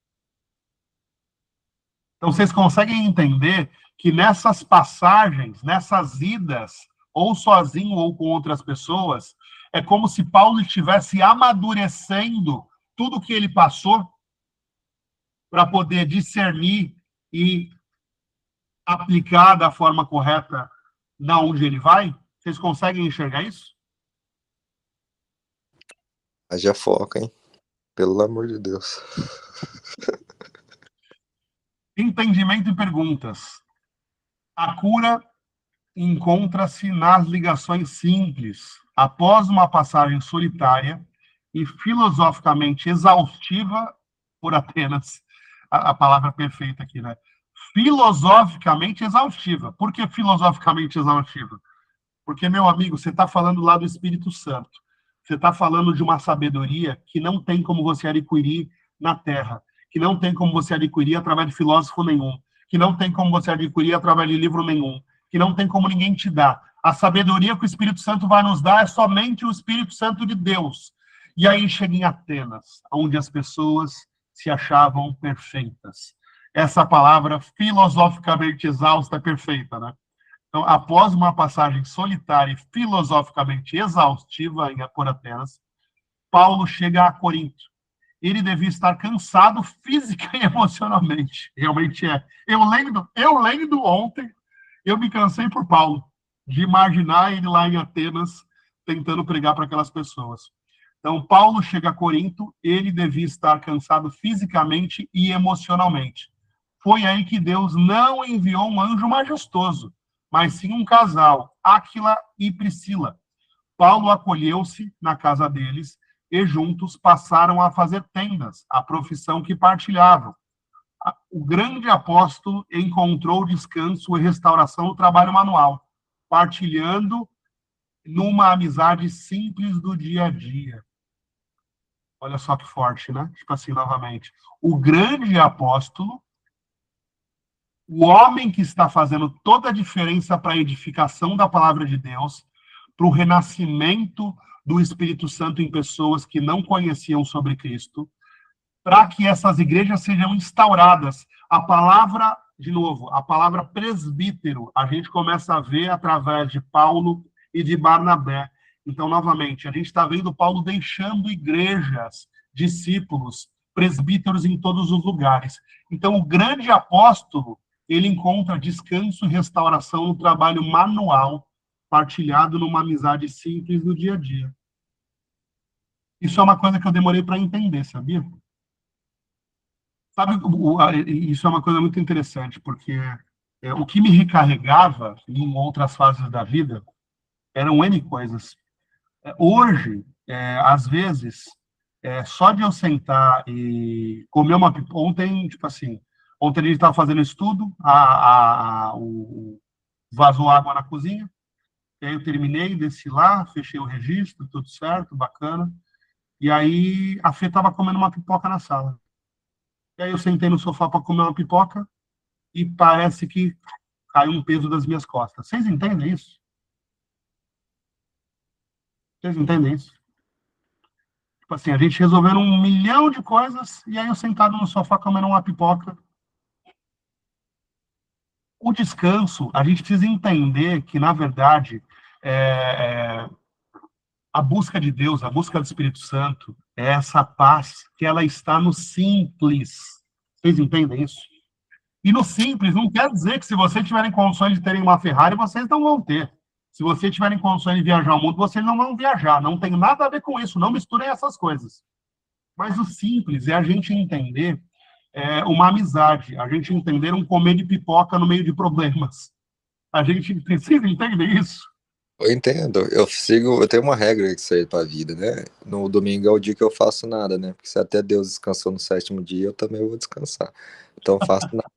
Então, vocês conseguem entender que nessas passagens, nessas idas, ou sozinho ou com outras pessoas, é como se Paulo estivesse amadurecendo tudo que ele passou para poder discernir e aplicar da forma correta na onde ele vai? Vocês conseguem enxergar isso? Haja foca, hein? Pelo amor de Deus. Entendimento e perguntas. A cura encontra-se nas ligações simples, após uma passagem solitária e filosoficamente exaustiva por Atenas. A palavra perfeita aqui, né? Filosoficamente exaustiva. Por que filosoficamente exaustiva? Porque, meu amigo, você está falando lá do Espírito Santo. Você está falando de uma sabedoria que não tem como você adquirir na Terra, que não tem como você adquirir através de filósofo nenhum, que não tem como você adquirir através de livro nenhum, que não tem como ninguém te dar. A sabedoria que o Espírito Santo vai nos dar é somente o Espírito Santo de Deus. E aí chega em Atenas, onde as pessoas se achavam perfeitas. Essa palavra filosoficamente exausta é perfeita, né? Então, após uma passagem solitária e filosoficamente exaustiva por Atenas, Paulo chega a Corinto. Ele devia estar cansado física e emocionalmente. Realmente é. Eu lendo ontem, eu me cansei por Paulo, de imaginar ele lá em Atenas, tentando pregar para aquelas pessoas. Então, Paulo chega a Corinto, ele devia estar cansado fisicamente e emocionalmente. foi aí que Deus não enviou um anjo majestoso, mas sim um casal, Áquila e Priscila. Paulo acolheu-se na casa deles e juntos passaram a fazer tendas, a profissão que partilhavam. O grande apóstolo encontrou descanso e restauração no trabalho manual, partilhando numa amizade simples do dia a dia. Olha só que forte, né? Tipo assim, novamente. O grande apóstolo, o homem que está fazendo toda a diferença para a edificação da palavra de Deus, para o renascimento do Espírito Santo em pessoas que não conheciam sobre Cristo, para que essas igrejas sejam instauradas. A palavra, de novo, a palavra presbítero, a gente começa a ver através de Paulo e de Barnabé. Então, novamente, a gente está vendo Paulo deixando igrejas, discípulos, presbíteros em todos os lugares. Então, o grande apóstolo, ele encontra descanso e restauração no trabalho manual, partilhado numa amizade simples do dia a dia. Isso é uma coisa que eu demorei para entender, sabia? Sabe, isso é uma coisa muito interessante, porque o que me recarregava em outras fases da vida eram N coisas. Hoje, às vezes, só de eu sentar e comer uma pipoca... Ontem, tipo assim, ontem a gente estava fazendo estudo, vazou água na cozinha, e aí eu terminei, desci lá, fechei o registro, tudo certo, bacana. E aí a Fê estava comendo uma pipoca na sala. E aí eu sentei no sofá para comer uma pipoca e parece que caiu um peso das minhas costas. Vocês entendem isso? Vocês entendem isso? Tipo assim, a gente resolvendo 1 milhão de coisas e aí eu sentado no sofá comendo uma pipoca. O descanso, a gente precisa entender que, na verdade, a busca de Deus, a busca do Espírito Santo, é essa paz que ela está no simples. Vocês entendem isso? E no simples, não quer dizer que se vocês tiverem condições de terem uma Ferrari, vocês não vão ter. Se vocês tiverem condições de viajar ao mundo, vocês não vão viajar. Não tem nada a ver com isso. Não misturem essas coisas. Mas o simples é a gente entender uma amizade, a gente entender um comer de pipoca no meio de problemas. A gente precisa entender isso. Eu entendo, eu tenho uma regra que sai pra vida, né? No domingo é o dia que eu faço nada, né? Porque se até Deus descansou no 7º dia, eu também vou descansar. Então eu faço nada.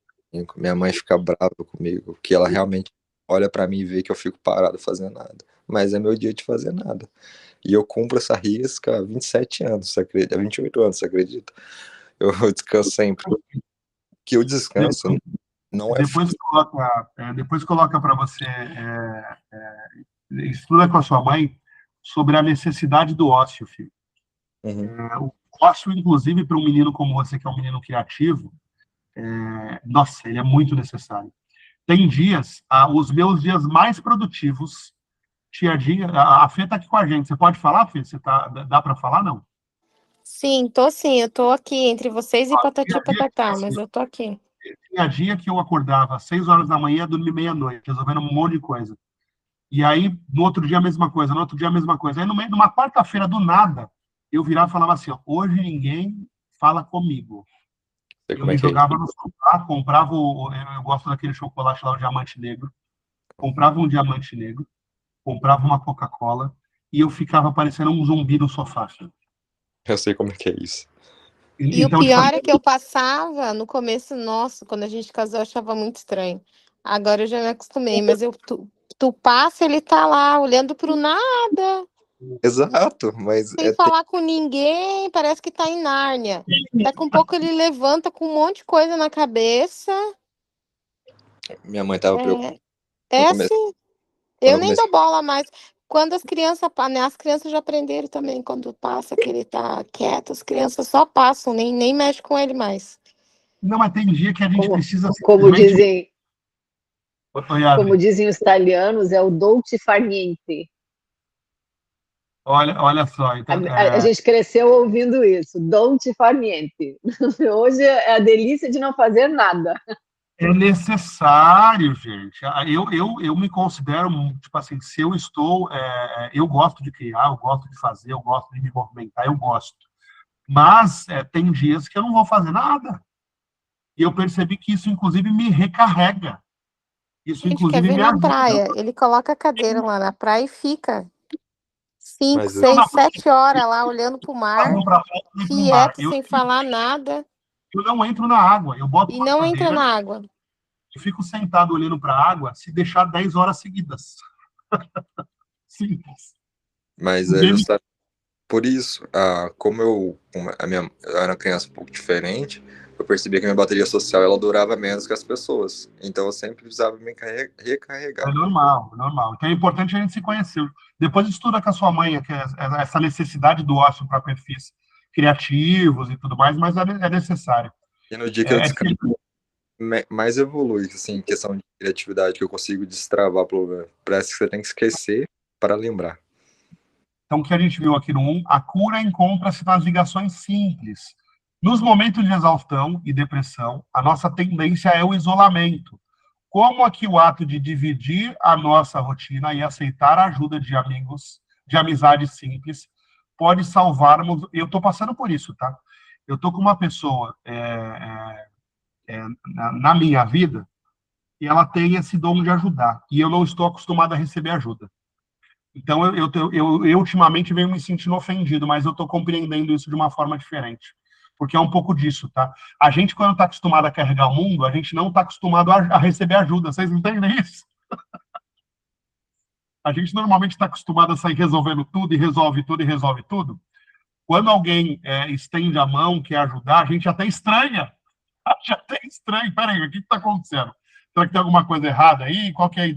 Minha mãe fica brava comigo, que ela realmente olha pra mim e vê que eu fico parado fazendo nada. Mas é meu dia de fazer nada. E eu cumpro essa risca há 27 anos, você acredita? Há 28 anos, você acredita? Eu descanso sempre. Que o descanso não é... Depois coloca para você... estuda com a sua mãe sobre a necessidade do ócio, filho. Uhum. O ócio, inclusive, para um menino como você, que é um menino criativo, nossa, ele é muito necessário. Tem dias, os meus dias mais produtivos, tia-dia, a Fê tá aqui com a gente. Você pode falar, Fê? Dá para falar, não? Sim, eu tô aqui entre vocês e patati patatá, mas eu tô aqui. Tinha dia que eu acordava às 6 horas da manhã, dormia meia-noite, resolvendo um monte de coisa. E aí, no outro dia, a mesma coisa, no outro dia, a mesma coisa. Aí, no meio de uma quarta-feira, do nada, eu virava e falava assim, ó, hoje ninguém fala comigo. Eu me jogava no sofá, comprava, eu gosto daquele chocolate lá, o Diamante Negro, comprava um Diamante Negro, comprava uma Coca-Cola, e eu ficava parecendo um zumbi no sofá. Eu sei como é que é isso. E então, o pior é que eu passava, no começo, nossa, quando a gente casou, eu achava muito estranho. Agora eu já me acostumei, mas tu passa, ele tá lá, olhando pro nada. Exato, mas... Sem falar com ninguém, parece que tá em Nárnia. Daqui um pouco ele levanta com um monte de coisa na cabeça. Minha mãe tava preocupada. Assim. Eu nem dou bola mais. Quando as crianças já aprenderam também, quando passa que ele tá quieto, as crianças só passam, nem mexe com ele mais. Não, mas tem dia que a gente precisa... Como dizem os italianos, é o dolce far niente. Olha só. Então, a gente cresceu ouvindo isso, dolce far niente. Hoje é a delícia de não fazer nada. É necessário, gente. Eu me considero, tipo assim, se eu estou... eu gosto de criar, eu gosto de fazer, eu gosto de me movimentar, eu gosto. Mas tem dias que eu não vou fazer nada. E eu percebi que isso, inclusive, me recarrega. Isso, Gente, quer inclusive, ver me na ajuda. praia? Ele coloca a cadeira lá na praia e fica 5, Mas 6, 7 horas lá olhando pro mar, Indo pra fora, eu entro no mar. quieto, sem falar nada, Eu não entro na água. Eu boto e uma não entra cadeira na água. e fico sentado olhando para a água se deixar 10 horas seguidas. Simples. Mas é Ninguém me justamente por isso, eu era uma criança um pouco diferente, eu percebi que a minha bateria social ela durava menos que as pessoas. Então eu sempre precisava me É recarregar. normal, é normal. Então é importante a gente se conhecer. Depois estuda com a sua mãe, que é essa necessidade do ócio para perfis criativos e tudo mais, mas é necessário. E no dia que eu É, mais evolui, assim, em questão de criatividade, que eu consigo destravar problema. Parece que você tem que esquecer para lembrar. então, o que a gente viu aqui no 1, a cura encontra-se nas ligações simples. Nos momentos de exaustão e depressão, a nossa tendência é o isolamento. Como aqui o ato de dividir a nossa rotina e aceitar a ajuda de amigos, de amizades simples, pode salvarmos. Eu estou passando por isso, tá? Eu estou com uma pessoa na minha vida e ela tem esse dom de ajudar. E eu não estou acostumado a receber ajuda. Então, eu ultimamente venho me sentindo ofendido, mas eu estou compreendendo isso de uma forma diferente. Porque é um pouco disso, tá? A gente, quando está acostumado a carregar o mundo, a gente não está acostumado a receber ajuda. Vocês entendem isso? A gente normalmente está acostumado a sair resolvendo tudo, e resolve tudo, e resolve tudo. Quando alguém estende a mão, quer ajudar, a gente até estranha. A gente até estranha. Peraí, o que está acontecendo? Será que tem alguma coisa errada aí? Qual que é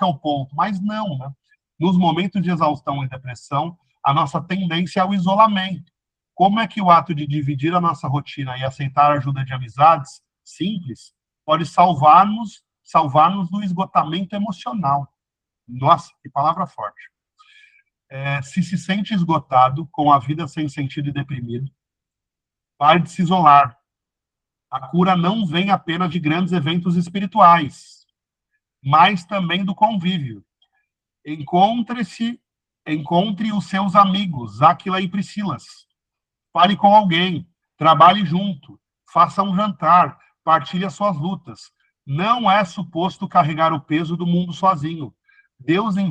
o ponto? Mas não, né? Nos momentos de exaustão e depressão, a nossa tendência é o isolamento. Como é que o ato de dividir a nossa rotina e aceitar a ajuda de amizades simples pode salvar-nos do esgotamento emocional? Nossa, que palavra forte. Se sente esgotado, com a vida sem sentido e deprimido, pare de se isolar. A cura não vem apenas de grandes eventos espirituais, mas também do convívio. Encontre os seus amigos, Áquila e Priscilas. Fale com alguém, trabalhe junto, faça um jantar, partilhe as suas lutas. Não é suposto carregar o peso do mundo sozinho.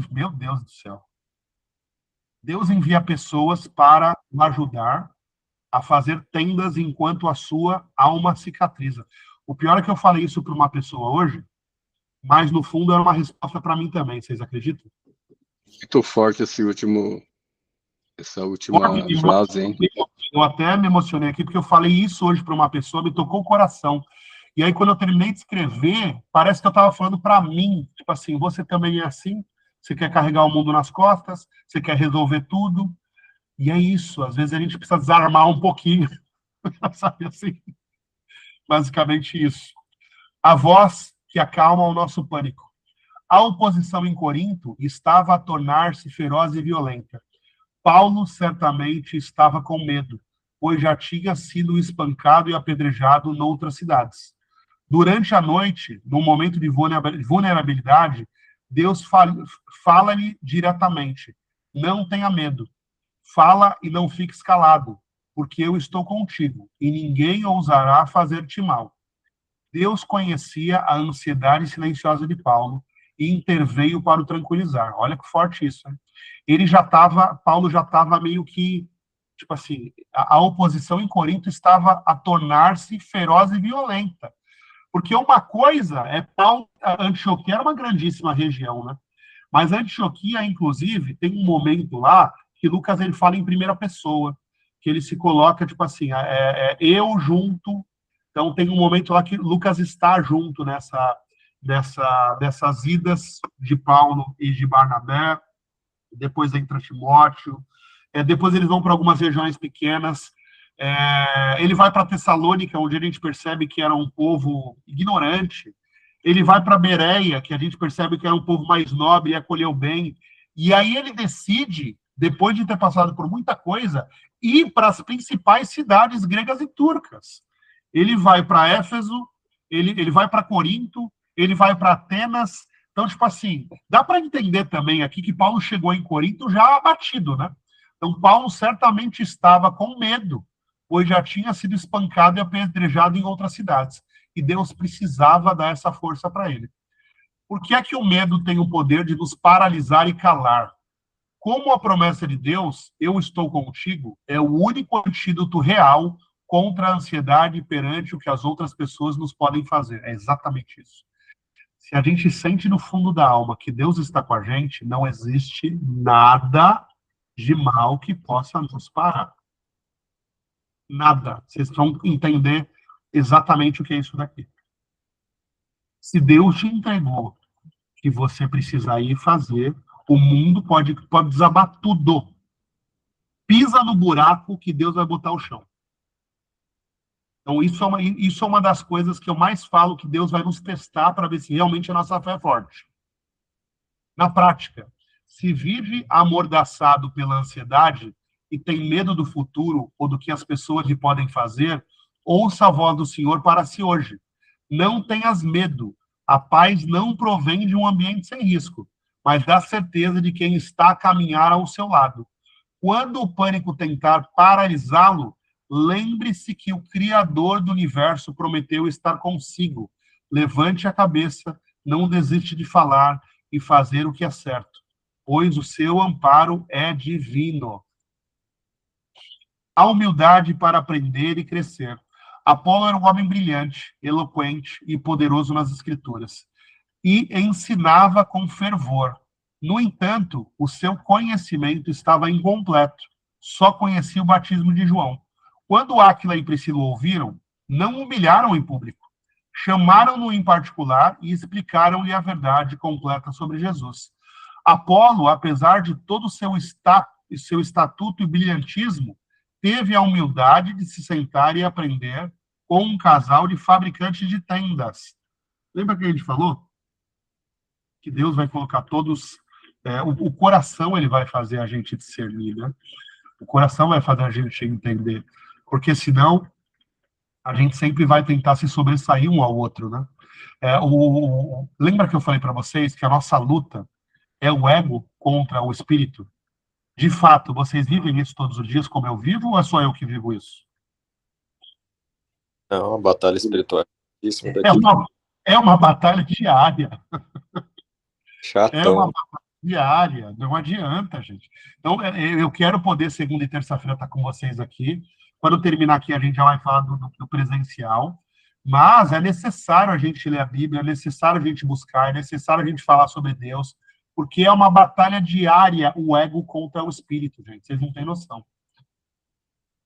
Meu Deus do céu. Deus envia pessoas para ajudar a fazer tendas enquanto a sua alma cicatriza. O pior é que eu falei isso para uma pessoa hoje, mas no fundo era uma resposta para mim também, vocês acreditam? Muito forte essa última frase, hein? Eu até me emocionei aqui, porque eu falei isso hoje para uma pessoa, me tocou o coração. E aí, quando eu terminei de escrever, parece que eu estava falando para mim, tipo assim, você também é assim? Você quer carregar o mundo nas costas? Você quer resolver tudo? E é isso, às vezes a gente precisa desarmar um pouquinho, sabe assim? Basicamente isso. A voz que acalma o nosso pânico. A oposição em Corinto estava a tornar-se feroz e violenta. Paulo certamente estava com medo, pois já tinha sido espancado e apedrejado noutras cidades. Durante a noite, num momento de vulnerabilidade, Deus fala-lhe diretamente: não tenha medo, fala e não fique calado, porque eu estou contigo, e ninguém ousará fazer-te mal. Deus conhecia a ansiedade silenciosa de Paulo e interveio para o tranquilizar. Olha que forte isso, né? Paulo já estava meio que, tipo assim, a oposição em Corinto estava a tornar-se feroz e violenta. Porque uma coisa Antioquia era uma grandíssima região, né? Mas Antioquia, inclusive, tem um momento lá que Lucas ele fala em primeira pessoa, que ele se coloca, tipo assim, eu junto. Então tem um momento lá que Lucas está junto dessas idas de Paulo e de Barnabé, depois entra Timóteo, depois eles vão para algumas regiões pequenas, ele vai para Tessalônica, onde a gente percebe que era um povo ignorante, ele vai para Bereia, que a gente percebe que era um povo mais nobre e acolheu bem, e aí ele decide, depois de ter passado por muita coisa, ir para as principais cidades gregas e turcas. Ele vai para Éfeso, ele vai para Corinto, ele vai para Atenas. Então, tipo assim, dá para entender também aqui que Paulo chegou em Corinto já abatido, né? Então, Paulo certamente estava com medo, pois já tinha sido espancado e apedrejado em outras cidades. E Deus precisava dar essa força para ele. Por que é que o medo tem o poder de nos paralisar e calar? Como a promessa de Deus, eu estou contigo, é o único antídoto real contra a ansiedade perante o que as outras pessoas nos podem fazer. É exatamente isso. Se a gente sente no fundo da alma que Deus está com a gente, não existe nada de mal que possa nos parar. Nada. Vocês vão entender exatamente o que é isso daqui. Se Deus te entregou que você precisa ir fazer, o mundo pode desabar tudo. Pisa no buraco que Deus vai botar o chão. Então, isso é uma das coisas que eu mais falo, que Deus vai nos testar para ver se realmente a nossa fé é forte. Na prática, se vive amordaçado pela ansiedade e tem medo do futuro ou do que as pessoas lhe podem fazer, ouça a voz do Senhor para si hoje. Não tenhas medo. A paz não provém de um ambiente sem risco, mas da certeza de quem está a caminhar ao seu lado. Quando o pânico tentar paralisá-lo, lembre-se que o Criador do universo prometeu estar consigo. Levante a cabeça, não desiste de falar e fazer o que é certo, pois o seu amparo é divino. A humildade para aprender e crescer. Apolo era um homem brilhante, eloquente e poderoso nas escrituras, e ensinava com fervor. No entanto, o seu conhecimento estava incompleto. Só conhecia o batismo de João. Quando Áquila e Priscila ouviram, não o humilharam em público. Chamaram-no em particular e explicaram-lhe a verdade completa sobre Jesus. Apolo, apesar de todo o seu estatuto e brilhantismo, teve a humildade de se sentar e aprender com um casal de fabricantes de tendas. Lembra que a gente falou? Que Deus vai colocar todos... o coração ele vai fazer a gente discernir, né? O coração vai fazer a gente entender. Porque senão, a gente sempre vai tentar se sobressair um ao outro, né? Lembra que eu falei para vocês que a nossa luta é o ego contra o espírito? De fato, vocês vivem isso todos os dias como eu vivo, ou é só eu que vivo isso? É uma batalha espiritual. É uma batalha diária. Chatão. É uma batalha diária, não adianta, gente. Então, eu quero poder, segunda e terça-feira, estar com vocês aqui. Quando terminar aqui, a gente já vai falar do presencial. Mas é necessário a gente ler a Bíblia, é necessário a gente buscar, é necessário a gente falar sobre Deus, porque é uma batalha diária o ego contra o espírito, gente. Vocês não têm noção.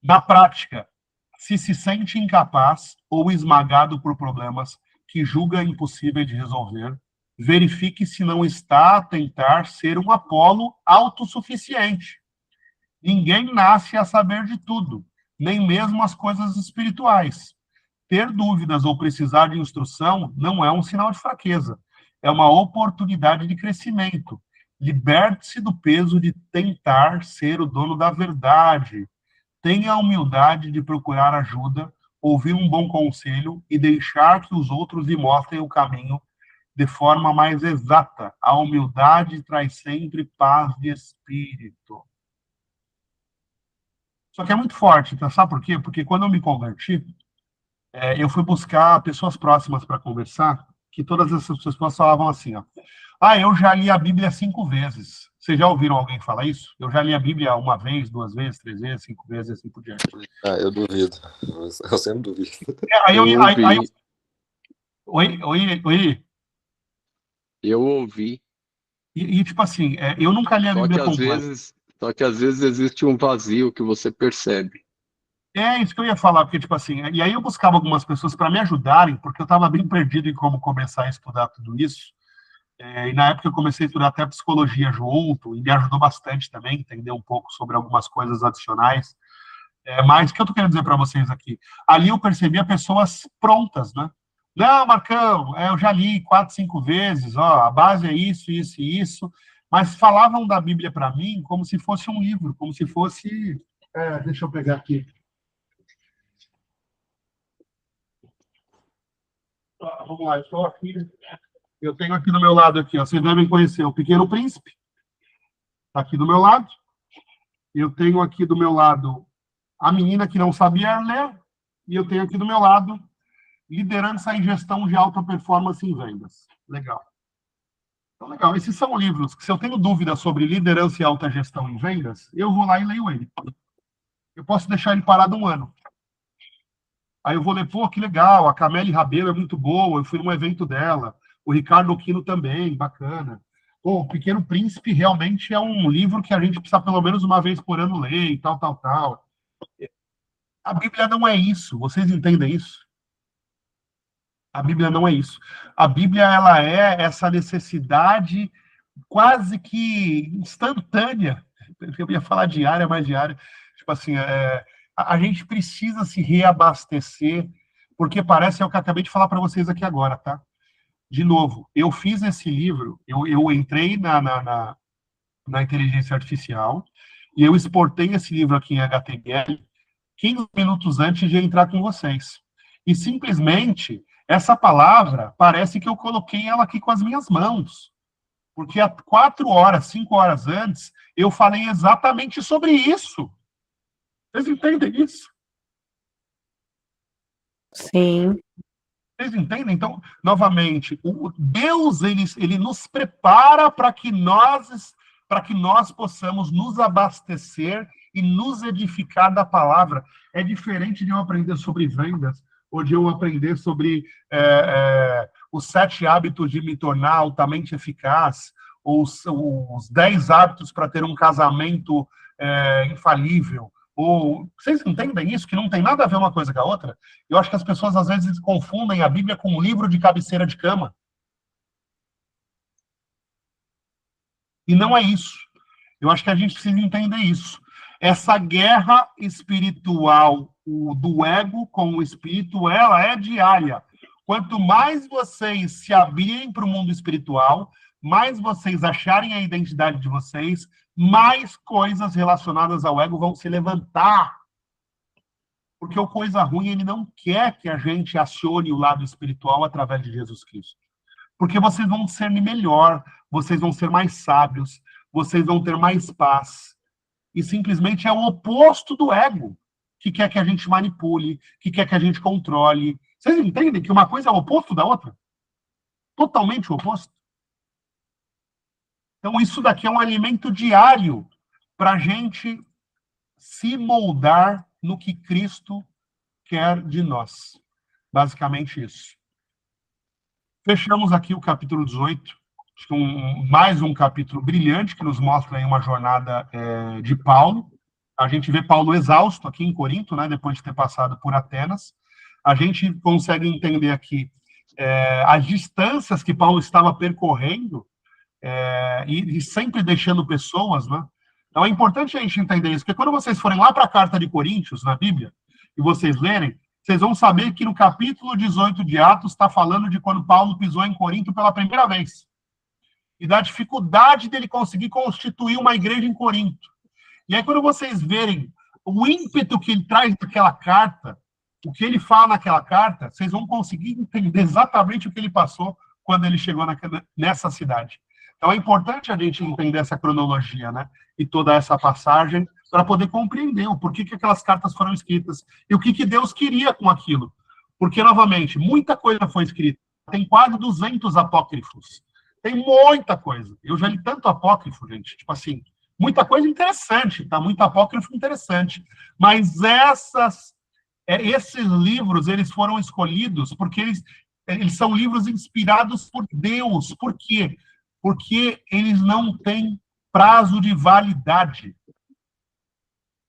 Na prática, se sente incapaz ou esmagado por problemas que julga impossível de resolver, verifique se não está a tentar ser um Apolo autossuficiente. Ninguém nasce a saber de tudo, nem mesmo as coisas espirituais. Ter dúvidas ou precisar de instrução não é um sinal de fraqueza, é uma oportunidade de crescimento. Liberte-se do peso de tentar ser o dono da verdade. Tenha a humildade de procurar ajuda, ouvir um bom conselho e deixar que os outros lhe mostrem o caminho de forma mais exata. A humildade traz sempre paz de espírito. Só que é muito forte, tá? Sabe por quê? Porque quando eu me converti, eu fui buscar pessoas próximas para conversar, que todas essas pessoas falavam assim, ó. Eu já li a Bíblia 5 vezes. Vocês já ouviram alguém falar isso? Eu já li a Bíblia 1 vez, 2 vezes, 3 vezes, 5 vezes, assim por diante. Eu duvido. Eu sempre duvido. Oi? Eu ouvi. E tipo assim, eu nunca li a Bíblia completa. Só que às vezes existe um vazio que você percebe. É isso que eu ia falar, porque, tipo assim, e aí eu buscava algumas pessoas para me ajudarem, porque eu estava bem perdido em como começar a estudar tudo isso. E na época eu comecei a estudar até psicologia junto, e me ajudou bastante também, entender um pouco sobre algumas coisas adicionais. Mas o que eu tô querendo dizer para vocês aqui? Ali eu percebia pessoas prontas, né? Não, Marcão, eu já li 4, 5 vezes, a base é isso, isso e isso, mas falavam da Bíblia para mim como se fosse um livro, como se fosse... deixa eu pegar aqui. Vamos lá, estou aqui. Eu tenho aqui do meu lado, aqui, ó, vocês devem conhecer o Pequeno Príncipe. Está aqui do meu lado. Eu tenho aqui do meu lado A menina que não sabia ler, e eu tenho aqui do meu lado, Liderança e Gestão de Alta Performance em Vendas. Legal. Então, legal. Esses são livros que, se eu tenho dúvida sobre liderança e alta gestão em vendas, eu vou lá e leio ele. Eu posso deixar ele parado 1 ano. Aí eu vou ler, pô, que legal, a Camille Rabelo é muito boa, eu fui num evento dela, o Ricardo Aquino também, bacana. Pô, O Pequeno Príncipe realmente é um livro que a gente precisa pelo menos uma vez por ano ler e tal, tal, tal. A Bíblia não é isso, vocês entendem isso? A Bíblia não é isso. A Bíblia, ela é essa necessidade quase que instantânea. Eu ia falar diária, mas diária. Tipo assim, a gente precisa se reabastecer, porque parece é o que eu acabei de falar para vocês aqui agora, tá? De novo, eu fiz esse livro, eu entrei na inteligência artificial e eu exportei esse livro aqui em HTML 15 minutos antes de entrar com vocês. E simplesmente, essa palavra, parece que eu coloquei ela aqui com as minhas mãos. Porque há 4 horas, 5 horas antes, eu falei exatamente sobre isso. Vocês entendem isso? Sim. Vocês entendem? Então, novamente, o Deus, ele nos prepara para que nós possamos nos abastecer e nos edificar da palavra. É diferente de eu aprender sobre vendas, ou de eu aprender sobre os 7 hábitos de me tornar altamente eficaz, ou os 10 hábitos para ter um casamento infalível. Ou, vocês entendem isso? Que não tem nada a ver uma coisa com a outra? Eu acho que as pessoas, às vezes, confundem a Bíblia com um livro de cabeceira de cama. E não é isso. Eu acho que a gente precisa entender isso. Essa guerra espiritual do ego com o espírito, ela é diária. Quanto mais vocês se abrirem para o mundo espiritual, mais vocês acharem a identidade de vocês, mais coisas relacionadas ao ego vão se levantar. Porque o coisa ruim, ele não quer que a gente acione o lado espiritual através de Jesus Cristo. Porque vocês vão ser melhor, vocês vão ser mais sábios, vocês vão ter mais paz. E simplesmente é o oposto do ego, que quer que a gente manipule, que quer que a gente controle. Vocês entendem que uma coisa é o oposto da outra? Totalmente o oposto. Então, isso daqui é um alimento diário para a gente se moldar no que Cristo quer de nós. Basicamente isso. Fechamos aqui o capítulo 18. Acho que mais um capítulo brilhante que nos mostra aí uma jornada de Paulo. A gente vê Paulo exausto aqui em Corinto, né, depois de ter passado por Atenas. A gente consegue entender aqui as distâncias que Paulo estava percorrendo e sempre deixando pessoas, né? Então é importante a gente entender isso, porque quando vocês forem lá para a carta de Coríntios, na Bíblia, e vocês lerem, vocês vão saber que no capítulo 18 de Atos está falando de quando Paulo pisou em Corinto pela primeira vez. E da dificuldade dele conseguir constituir uma igreja em Corinto. E aí, quando vocês verem o ímpeto que ele traz naquela carta, o que ele fala naquela carta, vocês vão conseguir entender exatamente o que ele passou quando ele chegou nessa cidade. Então, é importante a gente entender essa cronologia, né? E toda essa passagem, para poder compreender o porquê que aquelas cartas foram escritas e o que Deus queria com aquilo. Porque, novamente, muita coisa foi escrita. Tem quase 200 apócrifos. Tem muita coisa. Eu já li tanto apócrifo, gente. Tipo assim, muita coisa interessante, tá? Muito apócrifo interessante. Mas esses livros, eles foram escolhidos porque eles são livros inspirados por Deus. Por quê? Porque eles não têm prazo de validade.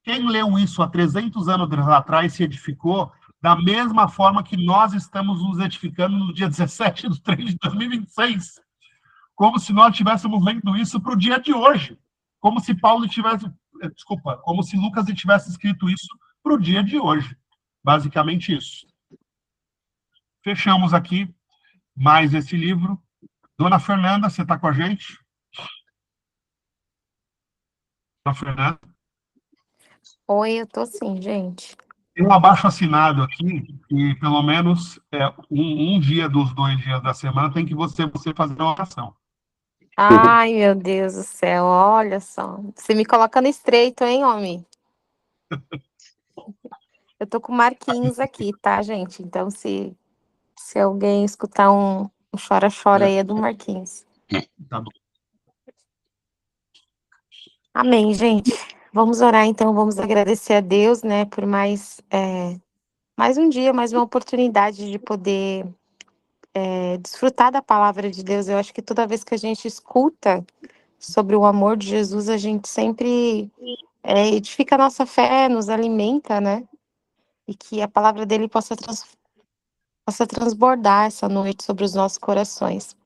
Quem leu isso há 300 anos atrás se edificou da mesma forma que nós estamos nos edificando no dia 17 de 3 de 2026. Como se nós estivéssemos lendo isso para o dia de hoje. Como se como se Lucas tivesse escrito isso para o dia de hoje. Basicamente isso. Fechamos aqui mais esse livro. Dona Fernanda, você está com a gente? Dona Fernanda? Oi, eu tô sim, gente. Tem um abaixo-assinado aqui, e pelo menos um dia dos 2 dias da semana tem que você fazer uma oração. Ai, meu Deus do céu, olha só. Você me coloca no estreito, hein, homem? Eu tô com Marquinhos aqui, tá, gente? Então, se alguém escutar um chora-chora aí, é do Marquinhos. Tá bom. Amém, gente. Vamos orar, então. Vamos agradecer a Deus, né, por mais um dia, mais uma oportunidade de poder desfrutar da palavra de Deus. Eu acho que toda vez que a gente escuta sobre o amor de Jesus, a gente sempre edifica a nossa fé, nos alimenta, né? E que a palavra dele possa transbordar essa noite sobre os nossos corações.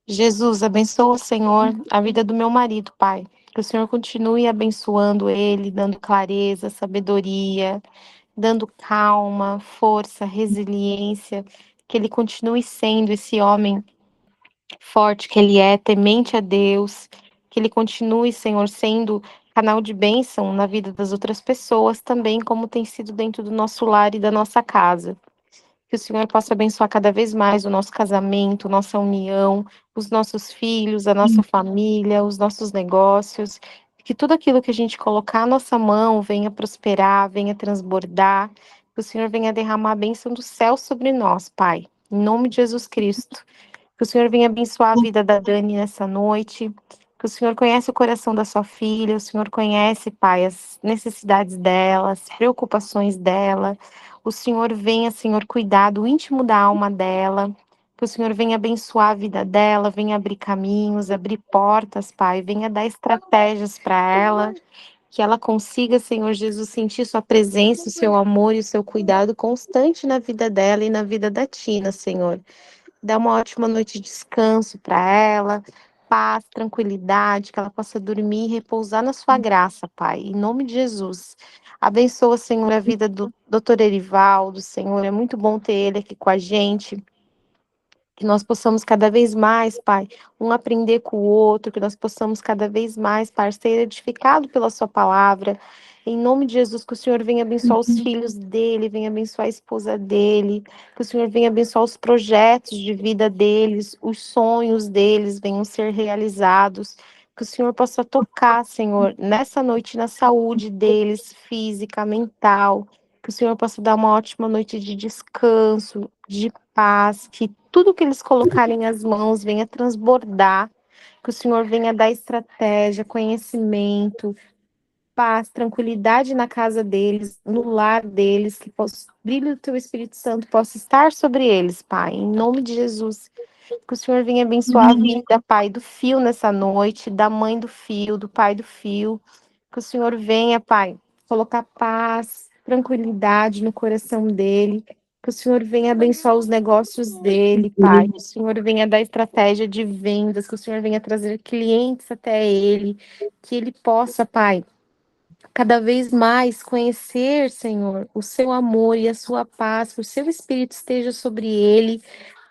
Jesus, abençoa, Senhor, a vida do meu marido, Pai. Que o Senhor continue abençoando ele, dando clareza, sabedoria, dando calma, força, resiliência. Que ele continue sendo esse homem forte que ele é, temente a Deus. Que ele continue, Senhor, sendo canal de bênção na vida das outras pessoas também, como tem sido dentro do nosso lar e da nossa casa. Que o Senhor possa abençoar cada vez mais o nosso casamento, nossa união, os nossos filhos, a nossa família, os nossos negócios. Que tudo aquilo que a gente colocar à nossa mão venha prosperar, venha transbordar. Que o Senhor venha derramar a bênção do céu sobre nós, Pai. Em nome de Jesus Cristo. Que o Senhor venha abençoar a vida da Dani nessa noite. Que o Senhor conhece o coração da sua filha. O Senhor conhece, Pai, as necessidades dela, as preocupações dela. O Senhor venha, Senhor, cuidar do íntimo da alma dela. Que o Senhor venha abençoar a vida dela, venha abrir caminhos, abrir portas, Pai. Venha dar estratégias para ela. Que ela consiga, Senhor Jesus, sentir sua presença, o seu amor e o seu cuidado constante na vida dela e na vida da Tina, Senhor. Dá uma ótima noite de descanso para ela, paz, tranquilidade, que ela possa dormir e repousar na sua graça, Pai, em nome de Jesus. Abençoa, Senhor, a vida do Dr. Erivaldo, Senhor, é muito bom ter ele aqui com a gente. Que nós possamos cada vez mais, Pai, um aprender com o outro, que nós possamos cada vez mais, Pai, ser edificado pela sua palavra. Em nome de Jesus, que o Senhor venha abençoar os filhos dele, venha abençoar a esposa dele, que o Senhor venha abençoar os projetos de vida deles, os sonhos deles venham ser realizados. Que o Senhor possa tocar, Senhor, nessa noite na saúde deles, física, mental. Que o Senhor possa dar uma ótima noite de descanso, de paz, que tudo que eles colocarem as mãos venha transbordar, que o Senhor venha dar estratégia, conhecimento, paz, tranquilidade na casa deles, no lar deles, que o brilho do teu Espírito Santo possa estar sobre eles, Pai, em nome de Jesus. Que o Senhor venha abençoar a vida, Pai, do Fio nessa noite, da mãe do Fio, do pai do Fio. Que o Senhor venha, Pai, colocar paz, tranquilidade no coração dele. Que o Senhor venha abençoar os negócios dele, Pai. Que o Senhor venha dar estratégia de vendas. Que o Senhor venha trazer clientes até ele. Que ele possa, Pai, cada vez mais conhecer, Senhor, o seu amor e a sua paz. Que o seu Espírito esteja sobre ele.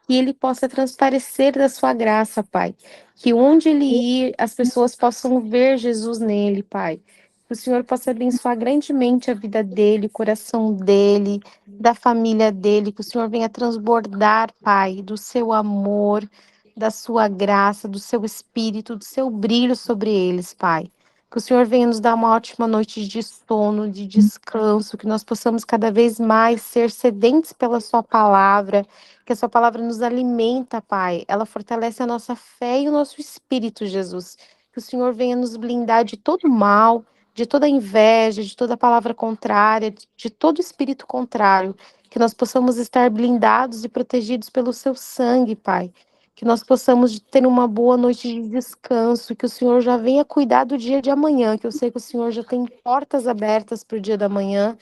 Que ele possa transparecer da sua graça, Pai. Que onde ele ir, as pessoas possam ver Jesus nele, Pai. Que o Senhor possa abençoar grandemente a vida dele, o coração dele, da família dele. Que o Senhor venha transbordar, Pai, do seu amor, da sua graça, do seu espírito, do seu brilho sobre eles, Pai. Que o Senhor venha nos dar uma ótima noite de sono, de descanso, que nós possamos cada vez mais ser sedentes pela sua palavra, que a sua palavra nos alimenta, Pai. Ela fortalece a nossa fé e o nosso espírito, Jesus. Que o Senhor venha nos blindar de todo mal, de toda inveja, de toda palavra contrária, de todo espírito contrário. Que nós possamos estar blindados e protegidos pelo seu sangue, Pai. Que nós possamos ter uma boa noite de descanso, que o Senhor já venha cuidar do dia de amanhã, que eu sei que o Senhor já tem portas abertas para o dia da manhã,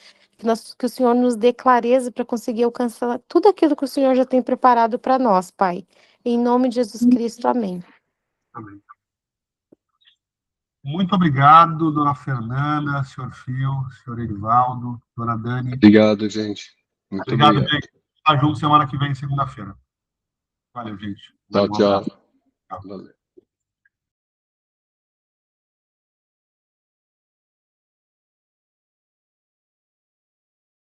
que o Senhor nos dê clareza para conseguir alcançar tudo aquilo que o Senhor já tem preparado para nós, Pai. Em nome de Jesus Cristo, amém. Amém. Muito obrigado, dona Fernanda, senhor Fio, senhor Erivaldo, dona Dani. Obrigado, gente. Muito Obrigado, obrigado. gente. Tá junto semana que vem, segunda-feira. Valeu, gente. Tchau, tchau. Tchau. Valeu.